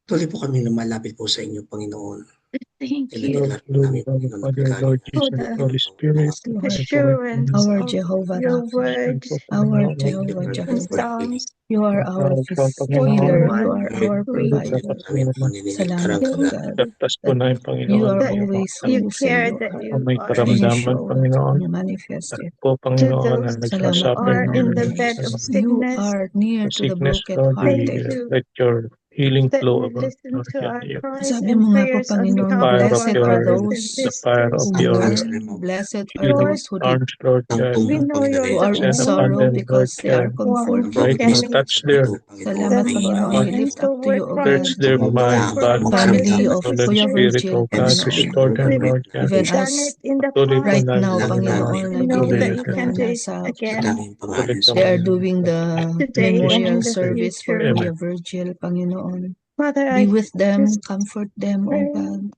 [SPEAKER 4] Tuloy po kami lumalapit po sa inyo, Panginoon.
[SPEAKER 3] Thank you.
[SPEAKER 4] Tinadala po namin, Panginoon,
[SPEAKER 5] Father,
[SPEAKER 4] pagkain
[SPEAKER 5] Lord
[SPEAKER 4] ng
[SPEAKER 5] Jesus,
[SPEAKER 3] the
[SPEAKER 5] Holy Spirit,
[SPEAKER 3] assurance
[SPEAKER 9] Our
[SPEAKER 3] of
[SPEAKER 9] Jehovah
[SPEAKER 3] your
[SPEAKER 9] Rapha,
[SPEAKER 3] word
[SPEAKER 9] our
[SPEAKER 5] Panginoon,
[SPEAKER 9] Jehovah
[SPEAKER 4] Lord,
[SPEAKER 3] in
[SPEAKER 9] Jireh.
[SPEAKER 4] for healing.
[SPEAKER 3] Psalms
[SPEAKER 9] You are our healer. You are our provider.
[SPEAKER 4] Namin po nininig
[SPEAKER 9] Salamat, O
[SPEAKER 3] you,
[SPEAKER 9] God.
[SPEAKER 5] Tapos po na yung
[SPEAKER 9] You
[SPEAKER 5] Panginoon.
[SPEAKER 9] are
[SPEAKER 3] that
[SPEAKER 9] always who
[SPEAKER 3] you
[SPEAKER 9] you say
[SPEAKER 3] care,
[SPEAKER 9] you
[SPEAKER 3] that
[SPEAKER 9] are.
[SPEAKER 3] you
[SPEAKER 5] May
[SPEAKER 3] are
[SPEAKER 9] And you
[SPEAKER 5] karamdaman,
[SPEAKER 9] show it
[SPEAKER 5] Panginoon.
[SPEAKER 9] and you manifest
[SPEAKER 5] At
[SPEAKER 9] it.
[SPEAKER 5] po,
[SPEAKER 3] to
[SPEAKER 5] Panginoon, na
[SPEAKER 3] those
[SPEAKER 9] Salamat,
[SPEAKER 5] nagsasuffer
[SPEAKER 3] are
[SPEAKER 5] ng
[SPEAKER 3] in the
[SPEAKER 9] Panginoon.
[SPEAKER 3] bed of
[SPEAKER 5] sa
[SPEAKER 9] You
[SPEAKER 3] sickness.
[SPEAKER 9] are near to the
[SPEAKER 5] sickness, Lord,
[SPEAKER 3] Thank
[SPEAKER 9] brokenhearted.
[SPEAKER 3] you.
[SPEAKER 5] let your healing
[SPEAKER 3] that
[SPEAKER 5] flow
[SPEAKER 3] you
[SPEAKER 5] of our
[SPEAKER 3] listen
[SPEAKER 5] Lord
[SPEAKER 3] to
[SPEAKER 5] God.
[SPEAKER 3] our cries
[SPEAKER 9] Sabi
[SPEAKER 3] and
[SPEAKER 9] mo nga po,
[SPEAKER 3] prayers on
[SPEAKER 5] The
[SPEAKER 9] Panginoon,
[SPEAKER 3] behalf
[SPEAKER 5] fire
[SPEAKER 3] of
[SPEAKER 5] of
[SPEAKER 9] blessed
[SPEAKER 3] our
[SPEAKER 5] your
[SPEAKER 9] are
[SPEAKER 3] brothers
[SPEAKER 5] arms,
[SPEAKER 3] and
[SPEAKER 9] those,
[SPEAKER 5] the fire of
[SPEAKER 3] sisters.
[SPEAKER 5] your
[SPEAKER 9] amen, blessed are
[SPEAKER 5] healing
[SPEAKER 3] Lord,
[SPEAKER 9] those who
[SPEAKER 5] arms, Lord God.
[SPEAKER 3] we know you're
[SPEAKER 9] who
[SPEAKER 3] the
[SPEAKER 9] are in
[SPEAKER 5] Send
[SPEAKER 3] only
[SPEAKER 5] upon
[SPEAKER 9] sorrow
[SPEAKER 5] them, Lord
[SPEAKER 9] because they are
[SPEAKER 5] God.
[SPEAKER 3] one who
[SPEAKER 9] comforted,
[SPEAKER 5] Brightness,
[SPEAKER 9] Lord.
[SPEAKER 3] can
[SPEAKER 5] touch their
[SPEAKER 9] Salamat, Panginoon.
[SPEAKER 5] heart,
[SPEAKER 9] We lift up
[SPEAKER 3] handle
[SPEAKER 9] to
[SPEAKER 3] we're
[SPEAKER 9] you, O
[SPEAKER 3] crying
[SPEAKER 5] search
[SPEAKER 9] God,
[SPEAKER 3] to
[SPEAKER 5] their
[SPEAKER 3] you, Lord,
[SPEAKER 5] minds,
[SPEAKER 3] for our
[SPEAKER 5] bodies, and
[SPEAKER 3] brothers
[SPEAKER 9] family
[SPEAKER 3] and
[SPEAKER 9] of
[SPEAKER 5] soul and
[SPEAKER 9] Kuya
[SPEAKER 3] sisters.
[SPEAKER 5] spirit,
[SPEAKER 9] Virgil,
[SPEAKER 5] O God.
[SPEAKER 9] Panginoon.
[SPEAKER 5] Restore them,
[SPEAKER 3] We've
[SPEAKER 5] Lord God.
[SPEAKER 9] Even
[SPEAKER 3] done
[SPEAKER 9] as
[SPEAKER 3] it in the
[SPEAKER 5] Patuloy po
[SPEAKER 9] right
[SPEAKER 3] past.
[SPEAKER 9] now,
[SPEAKER 5] natin,
[SPEAKER 9] Panginoon,
[SPEAKER 3] We
[SPEAKER 9] I
[SPEAKER 3] know
[SPEAKER 5] patuloy
[SPEAKER 3] that
[SPEAKER 5] na
[SPEAKER 9] believe
[SPEAKER 3] we
[SPEAKER 5] siya.
[SPEAKER 3] can
[SPEAKER 9] na
[SPEAKER 3] do it
[SPEAKER 9] nasa
[SPEAKER 3] again
[SPEAKER 5] Patuloy ka
[SPEAKER 9] they
[SPEAKER 5] po
[SPEAKER 9] are
[SPEAKER 5] yun.
[SPEAKER 9] doing the
[SPEAKER 3] today and
[SPEAKER 9] memorial
[SPEAKER 3] in the
[SPEAKER 9] service for
[SPEAKER 3] future.
[SPEAKER 5] Amen.
[SPEAKER 9] Kuya Virgil, Panginoon.
[SPEAKER 3] Father,
[SPEAKER 9] Be
[SPEAKER 3] I
[SPEAKER 9] with them,
[SPEAKER 3] just
[SPEAKER 9] comfort them, O
[SPEAKER 3] pray,
[SPEAKER 9] God.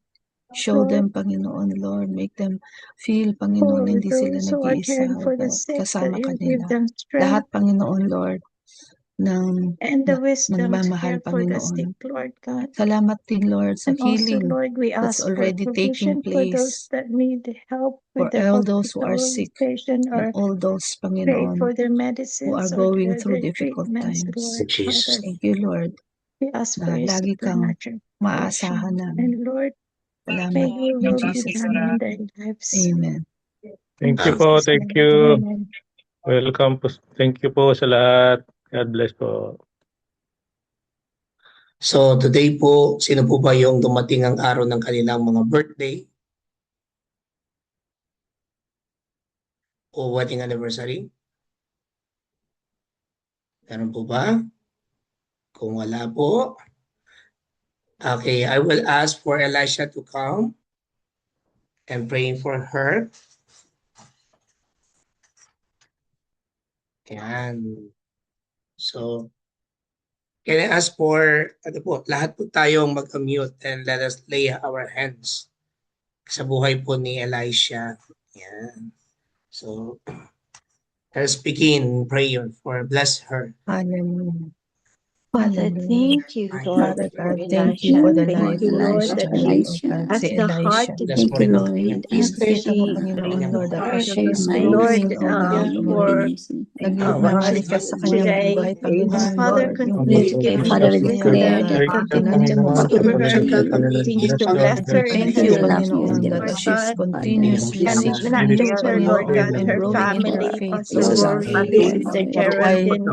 [SPEAKER 9] Show
[SPEAKER 3] Lord,
[SPEAKER 9] them, Panginoon, Lord. Make them feel,
[SPEAKER 3] for
[SPEAKER 9] Panginoon, hindi sila
[SPEAKER 3] those who are
[SPEAKER 9] nag-iisa,
[SPEAKER 3] caring
[SPEAKER 9] O
[SPEAKER 3] for the
[SPEAKER 9] God.
[SPEAKER 3] sick, that
[SPEAKER 9] Kasama ka
[SPEAKER 3] you give
[SPEAKER 9] nila.
[SPEAKER 3] them
[SPEAKER 9] Lahat,
[SPEAKER 3] strength
[SPEAKER 9] Panginoon, Lord, ng
[SPEAKER 3] and the wisdom to
[SPEAKER 9] nagmamahal,
[SPEAKER 3] care for the sick,
[SPEAKER 9] Panginoon.
[SPEAKER 3] Lord God.
[SPEAKER 9] Salamat din, Lord, sa
[SPEAKER 3] And also,
[SPEAKER 9] healing
[SPEAKER 3] Lord, we
[SPEAKER 9] that's
[SPEAKER 3] ask for
[SPEAKER 9] already taking
[SPEAKER 3] provision for those
[SPEAKER 9] place
[SPEAKER 3] that need help with
[SPEAKER 9] for
[SPEAKER 3] their
[SPEAKER 9] all those who are sick
[SPEAKER 3] hospitalization
[SPEAKER 9] and
[SPEAKER 3] or
[SPEAKER 9] all those,
[SPEAKER 3] pay
[SPEAKER 9] Panginoon,
[SPEAKER 3] for their
[SPEAKER 9] who are
[SPEAKER 3] medicines or
[SPEAKER 9] going through
[SPEAKER 3] their
[SPEAKER 9] difficult
[SPEAKER 3] treatments,
[SPEAKER 9] times.
[SPEAKER 3] Lord. Father,
[SPEAKER 9] Thank you, Lord,
[SPEAKER 3] we ask for
[SPEAKER 9] na
[SPEAKER 3] your
[SPEAKER 9] lagi kang
[SPEAKER 3] supernatural
[SPEAKER 9] maaasahan
[SPEAKER 3] protection.
[SPEAKER 9] namin.
[SPEAKER 3] And Lord, may
[SPEAKER 9] Salamat
[SPEAKER 3] your
[SPEAKER 9] in
[SPEAKER 3] will be
[SPEAKER 9] Jesus'
[SPEAKER 3] done in
[SPEAKER 9] name.
[SPEAKER 3] their lives.
[SPEAKER 9] Amen.
[SPEAKER 3] In
[SPEAKER 5] Thank you po,
[SPEAKER 3] Jesus'
[SPEAKER 5] thank
[SPEAKER 3] name,
[SPEAKER 5] you.
[SPEAKER 3] amen.
[SPEAKER 5] Welcome po. Thank you po sa lahat. God bless po.
[SPEAKER 4] So today po, sino po ba yung dumating ang araw ng kanilang mga birthday o wedding anniversary? Meron po ba? Kung wala po, okay, I will ask for Elisha to come and praying for her. Ayan. So, can I ask for, lahat po tayong mag-unmute and let us lay our hands sa buhay po ni Elisha. Ayan. So, let us begin prayer for bless her.
[SPEAKER 9] Hallelujah.
[SPEAKER 10] Father,
[SPEAKER 9] Hallelujah.
[SPEAKER 10] thank you, Lord,
[SPEAKER 9] Father
[SPEAKER 10] for
[SPEAKER 9] God, thank you
[SPEAKER 10] Elisha.
[SPEAKER 9] for the
[SPEAKER 10] Thank
[SPEAKER 9] life
[SPEAKER 10] you,
[SPEAKER 9] of
[SPEAKER 10] Lord,
[SPEAKER 9] this
[SPEAKER 10] that
[SPEAKER 9] child,
[SPEAKER 10] she
[SPEAKER 9] oh God,
[SPEAKER 10] has
[SPEAKER 9] si
[SPEAKER 10] the heart
[SPEAKER 9] Elisha.
[SPEAKER 10] to
[SPEAKER 4] Bless
[SPEAKER 10] give
[SPEAKER 4] mo rin ang
[SPEAKER 10] you
[SPEAKER 4] kanyang
[SPEAKER 10] and
[SPEAKER 4] business.
[SPEAKER 9] Nakita ko,
[SPEAKER 10] she
[SPEAKER 9] Panginoon,
[SPEAKER 4] Galingan mo
[SPEAKER 9] Lord, that
[SPEAKER 4] pa.
[SPEAKER 9] as
[SPEAKER 10] heart
[SPEAKER 9] she
[SPEAKER 10] her
[SPEAKER 9] is
[SPEAKER 10] mind
[SPEAKER 3] Lord,
[SPEAKER 9] growing,
[SPEAKER 10] to
[SPEAKER 9] oh
[SPEAKER 10] follow
[SPEAKER 9] God,
[SPEAKER 10] your
[SPEAKER 9] Lord,
[SPEAKER 3] for
[SPEAKER 10] goodness and
[SPEAKER 9] nag-manifest sa kanyang
[SPEAKER 3] today,
[SPEAKER 9] buhay, Panginoon,
[SPEAKER 3] Father,
[SPEAKER 9] Lord, yung
[SPEAKER 3] continue to
[SPEAKER 9] faith
[SPEAKER 3] give
[SPEAKER 10] Okay,
[SPEAKER 3] her
[SPEAKER 10] Father,
[SPEAKER 9] work
[SPEAKER 10] we
[SPEAKER 9] na
[SPEAKER 3] peace
[SPEAKER 9] yan,
[SPEAKER 3] in
[SPEAKER 9] oh
[SPEAKER 3] the
[SPEAKER 10] declare
[SPEAKER 9] God.
[SPEAKER 10] that
[SPEAKER 3] heart,
[SPEAKER 9] Continue mo
[SPEAKER 10] you
[SPEAKER 9] siyang
[SPEAKER 10] give her
[SPEAKER 3] Lord.
[SPEAKER 10] peace
[SPEAKER 9] pagpapalain.
[SPEAKER 3] Continue to
[SPEAKER 10] and
[SPEAKER 3] bless her in
[SPEAKER 9] Thank
[SPEAKER 10] she
[SPEAKER 9] you,
[SPEAKER 3] her
[SPEAKER 10] will love you
[SPEAKER 9] Panginoon,
[SPEAKER 10] and give
[SPEAKER 9] that
[SPEAKER 10] her
[SPEAKER 9] as
[SPEAKER 3] Lord
[SPEAKER 9] she's
[SPEAKER 3] God.
[SPEAKER 10] Father.
[SPEAKER 9] continuously
[SPEAKER 3] And
[SPEAKER 9] seeking
[SPEAKER 3] bless
[SPEAKER 9] you,
[SPEAKER 3] her, Lord
[SPEAKER 9] Panginoon,
[SPEAKER 3] God,
[SPEAKER 9] and
[SPEAKER 3] her
[SPEAKER 9] growing in her
[SPEAKER 3] family,
[SPEAKER 9] faith,
[SPEAKER 3] Pastor
[SPEAKER 9] Lord,
[SPEAKER 3] Rory, Sister Geraldine,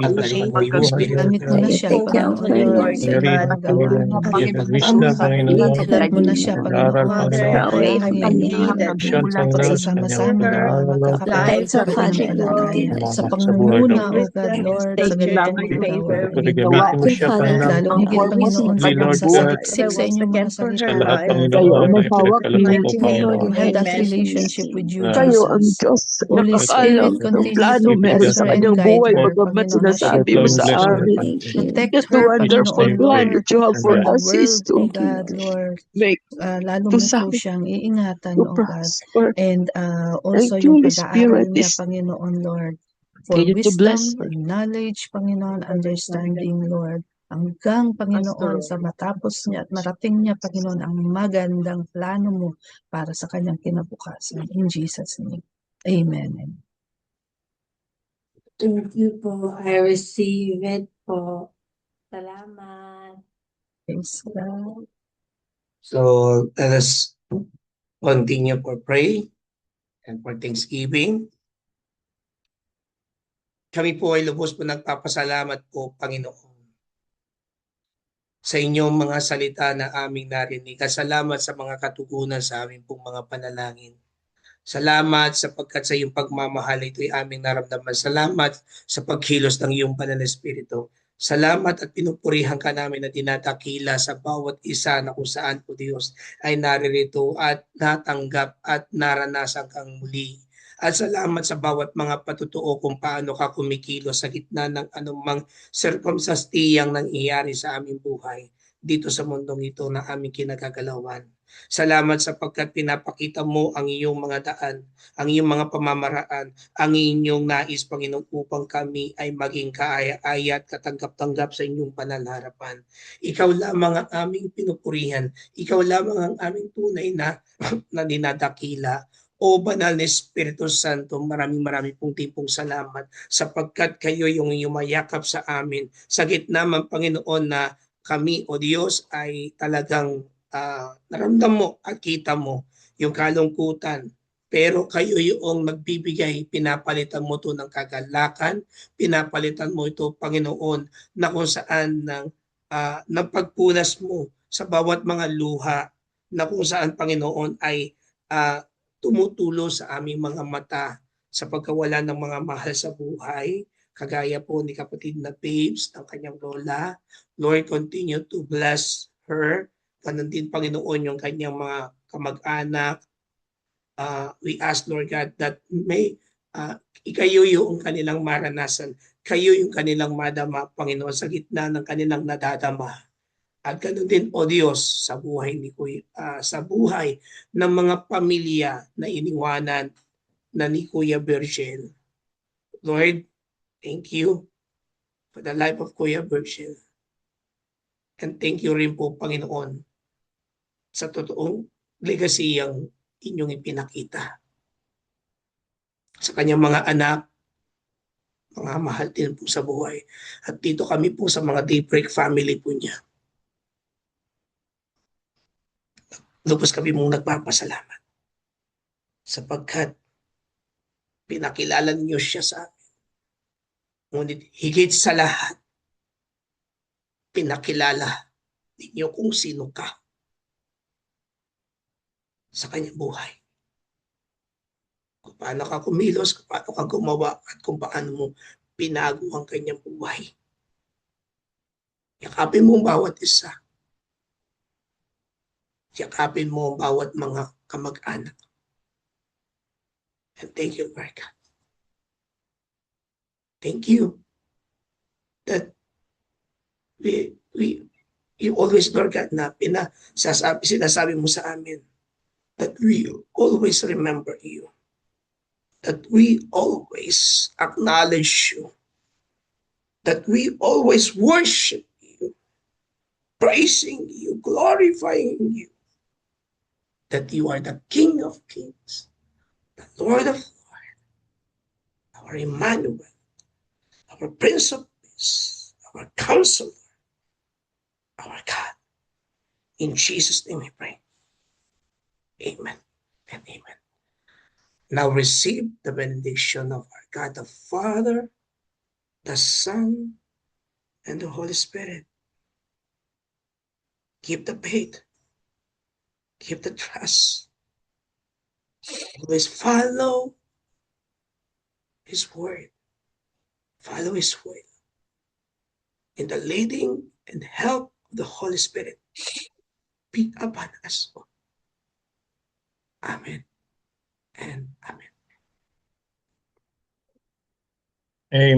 [SPEAKER 3] Uli,
[SPEAKER 9] gamit mo
[SPEAKER 10] So
[SPEAKER 9] na
[SPEAKER 10] you
[SPEAKER 9] siya,
[SPEAKER 10] take care of
[SPEAKER 9] Panginoon,
[SPEAKER 10] her,
[SPEAKER 9] Lord,
[SPEAKER 10] Lord.
[SPEAKER 3] Lord
[SPEAKER 9] sa iyong
[SPEAKER 3] God.
[SPEAKER 9] mga gawain. I-help mo na siya,
[SPEAKER 10] Take
[SPEAKER 9] Panginoon,
[SPEAKER 10] her
[SPEAKER 3] Father,
[SPEAKER 9] na
[SPEAKER 10] away
[SPEAKER 3] I
[SPEAKER 10] from
[SPEAKER 9] kanyang
[SPEAKER 3] pray that you
[SPEAKER 9] pagsasama-sama
[SPEAKER 3] for
[SPEAKER 9] nila,
[SPEAKER 3] her
[SPEAKER 10] Protect
[SPEAKER 3] life,
[SPEAKER 10] her,
[SPEAKER 9] magkakapatid,
[SPEAKER 10] Father God.
[SPEAKER 9] magkakapatid,
[SPEAKER 3] continue
[SPEAKER 9] sa
[SPEAKER 3] the
[SPEAKER 9] pangunguna, O God,
[SPEAKER 3] wisdom and
[SPEAKER 9] Lord, sa
[SPEAKER 3] stature
[SPEAKER 9] ganitong
[SPEAKER 3] and
[SPEAKER 9] mga
[SPEAKER 3] favor.
[SPEAKER 9] gawain.
[SPEAKER 5] Gamitin mo
[SPEAKER 10] Okay,
[SPEAKER 5] siya,
[SPEAKER 10] Father,
[SPEAKER 9] At
[SPEAKER 5] Panginoon.
[SPEAKER 9] lalong higit, Panginoon, sa
[SPEAKER 5] Hindi, Lord God,
[SPEAKER 9] pagsasaliksik
[SPEAKER 3] Father,
[SPEAKER 9] sa
[SPEAKER 3] once
[SPEAKER 9] inyong mga
[SPEAKER 3] again for
[SPEAKER 5] sa
[SPEAKER 3] her
[SPEAKER 9] salita, O
[SPEAKER 5] lahat,
[SPEAKER 3] life,
[SPEAKER 9] God.
[SPEAKER 5] Panginoon,
[SPEAKER 3] Lord.
[SPEAKER 5] na
[SPEAKER 3] In the
[SPEAKER 5] ipinagkaloob mo,
[SPEAKER 3] mighty name of
[SPEAKER 5] Panginoon.
[SPEAKER 9] We have that
[SPEAKER 3] amen.
[SPEAKER 9] relationship with you,
[SPEAKER 8] Kayo ang
[SPEAKER 9] Jesus.
[SPEAKER 8] Diyos,
[SPEAKER 9] Holy
[SPEAKER 8] nakakaalam
[SPEAKER 9] Spirit,
[SPEAKER 8] ng
[SPEAKER 9] continue
[SPEAKER 8] plano
[SPEAKER 9] to
[SPEAKER 8] meron
[SPEAKER 9] bless
[SPEAKER 5] Ibigay
[SPEAKER 8] sa
[SPEAKER 9] her
[SPEAKER 5] ka.
[SPEAKER 9] and
[SPEAKER 8] kanyang
[SPEAKER 9] guide
[SPEAKER 8] buhay,
[SPEAKER 9] her,
[SPEAKER 8] bagamat
[SPEAKER 9] Panginoon, as she
[SPEAKER 8] sinasabi mo
[SPEAKER 5] Multiplying
[SPEAKER 9] grows,
[SPEAKER 8] sa
[SPEAKER 5] blessings
[SPEAKER 9] Lord.
[SPEAKER 5] upon
[SPEAKER 8] amin.
[SPEAKER 10] thank
[SPEAKER 5] you.
[SPEAKER 10] you.
[SPEAKER 9] Protect
[SPEAKER 8] Just the
[SPEAKER 9] her,
[SPEAKER 8] wonderful
[SPEAKER 9] Panginoon,
[SPEAKER 8] plan
[SPEAKER 9] Lord,
[SPEAKER 8] that you have for
[SPEAKER 9] from
[SPEAKER 5] Amen.
[SPEAKER 9] the
[SPEAKER 8] us is
[SPEAKER 9] world, O
[SPEAKER 8] to
[SPEAKER 10] Thank you,
[SPEAKER 9] God,
[SPEAKER 10] Lord.
[SPEAKER 9] Lord.
[SPEAKER 8] make,
[SPEAKER 9] Lalo
[SPEAKER 8] to
[SPEAKER 9] mo po
[SPEAKER 8] sacrifice,
[SPEAKER 9] siyang iingatan,
[SPEAKER 8] to
[SPEAKER 9] O God.
[SPEAKER 8] prosper.
[SPEAKER 9] And
[SPEAKER 8] Thank
[SPEAKER 9] also
[SPEAKER 8] you,
[SPEAKER 9] yung
[SPEAKER 8] Holy
[SPEAKER 9] pag-aaral
[SPEAKER 8] Spirit.
[SPEAKER 9] niya,
[SPEAKER 8] This
[SPEAKER 9] Panginoon, Lord, for
[SPEAKER 8] continue to bless
[SPEAKER 9] wisdom,
[SPEAKER 8] her.
[SPEAKER 9] knowledge, Panginoon, understanding, Lord. Hanggang, Panginoon, sa matapos niya at marating niya, Panginoon, ang magandang plano mo para sa kanyang kinabukasan. In Jesus' name. Amen.
[SPEAKER 1] Thank you po. I receive it po. Salamat.
[SPEAKER 9] Praise God.
[SPEAKER 4] So let us continue for pray and for Thanksgiving. Kami po ay lubos po nagpapasalamat po, Panginoon, sa inyong mga salita na aming narinig. At salamat sa mga katugunan sa aming pong mga panalangin. Salamat sapagkat sa iyong pagmamahal ito'y aming naramdaman. Salamat sa pagkilos ng iyong banal na espiritu. Salamat at pinupurihan ka namin na dinadakila sa bawat isa na kung saan po Diyos ay naririto at natanggap at naranasan kang muli. At salamat sa bawat mga patutuo kung paano ka kumikilos sa gitna ng anumang circumstance-tiyang nangyayari sa aming buhay dito sa mundong ito na aming kinagagalawan. Salamat sapagkat pinapakita mo ang iyong mga daan, ang iyong mga pamamaraan, ang inyong nais, Panginoon, upang kami ay maging kaaya-aya at katanggap-tanggap sa inyong panalarapan. Ikaw lamang ang aming pinupurihan. Ikaw lamang ang aming tunay na, na dinadakila. O Banal na Espiritu Santo, maraming pong tipong salamat sapagkat kayo yung yumayakap sa amin sa gitna man, Panginoon, na kami, O Diyos, ay talagang naramdam mo at kita mo yung kalungkutan. Pero kayo yung magbibigay, pinapalitan mo to ng kagalakan, pinapalitan mo ito, Panginoon, na kung saan ng ng pagpunas mo sa bawat mga luha na kung saan, Panginoon, ay tumutulo sa aming mga mata sa pagkawala ng mga mahal sa buhay, kagaya po ni kapatid na Babes, ng kanyang lola. Lord, continue to bless her. Ganun din, Panginoon, yung kanyang mga kamag-anak. We ask, Lord God, that may kayo yung kanilang maranasan, kayo yung kanilang madama, Panginoon, sa gitna ng kanilang nadadama. At ganoon din, O Diyos, sa buhay ni Kuya, sa buhay ng mga pamilya na iniwanan na ni Kuya Virgil. Lord, thank you for the life of Kuya Virgil. And thank you rin po, Panginoon, sa totoong legacy ang inyong ipinakita sa kanyang mga anak, mga mahal din po sa buhay. At dito kami po sa mga Daybreak family po niya. Lubos kami mong nagpapasalamat sapagkat pinakilala niyo siya sa amin. Ngunit higit sa lahat, pinakilala ninyo kung sino ka sa kanyang buhay. Kung paano ka kumilos, kung paano ka gumawa, at kung paano mo pinago ang kanyang buhay. Yakapin mo ang bawat isa. Yakapin mo ang bawat mga kamag-anak. And thank you, Lord God. Thank you that you always, Lord God, na sinasabi mo sa amin that we always remember you. That we always acknowledge you. That we always worship you. Praising you, glorifying you. That you are the King of Kings, the Lord of Lords, our Emmanuel, our Prince of Peace, our Counselor, our God. In Jesus' name we pray. Amen and amen. Now receive the benediction of our God, the Father, the Son, and the Holy Spirit. Keep the faith. Keep the trust. Always follow His word. Follow His will. In the leading and help of the Holy Spirit, be upon us all. Amen and amen.
[SPEAKER 5] Amen.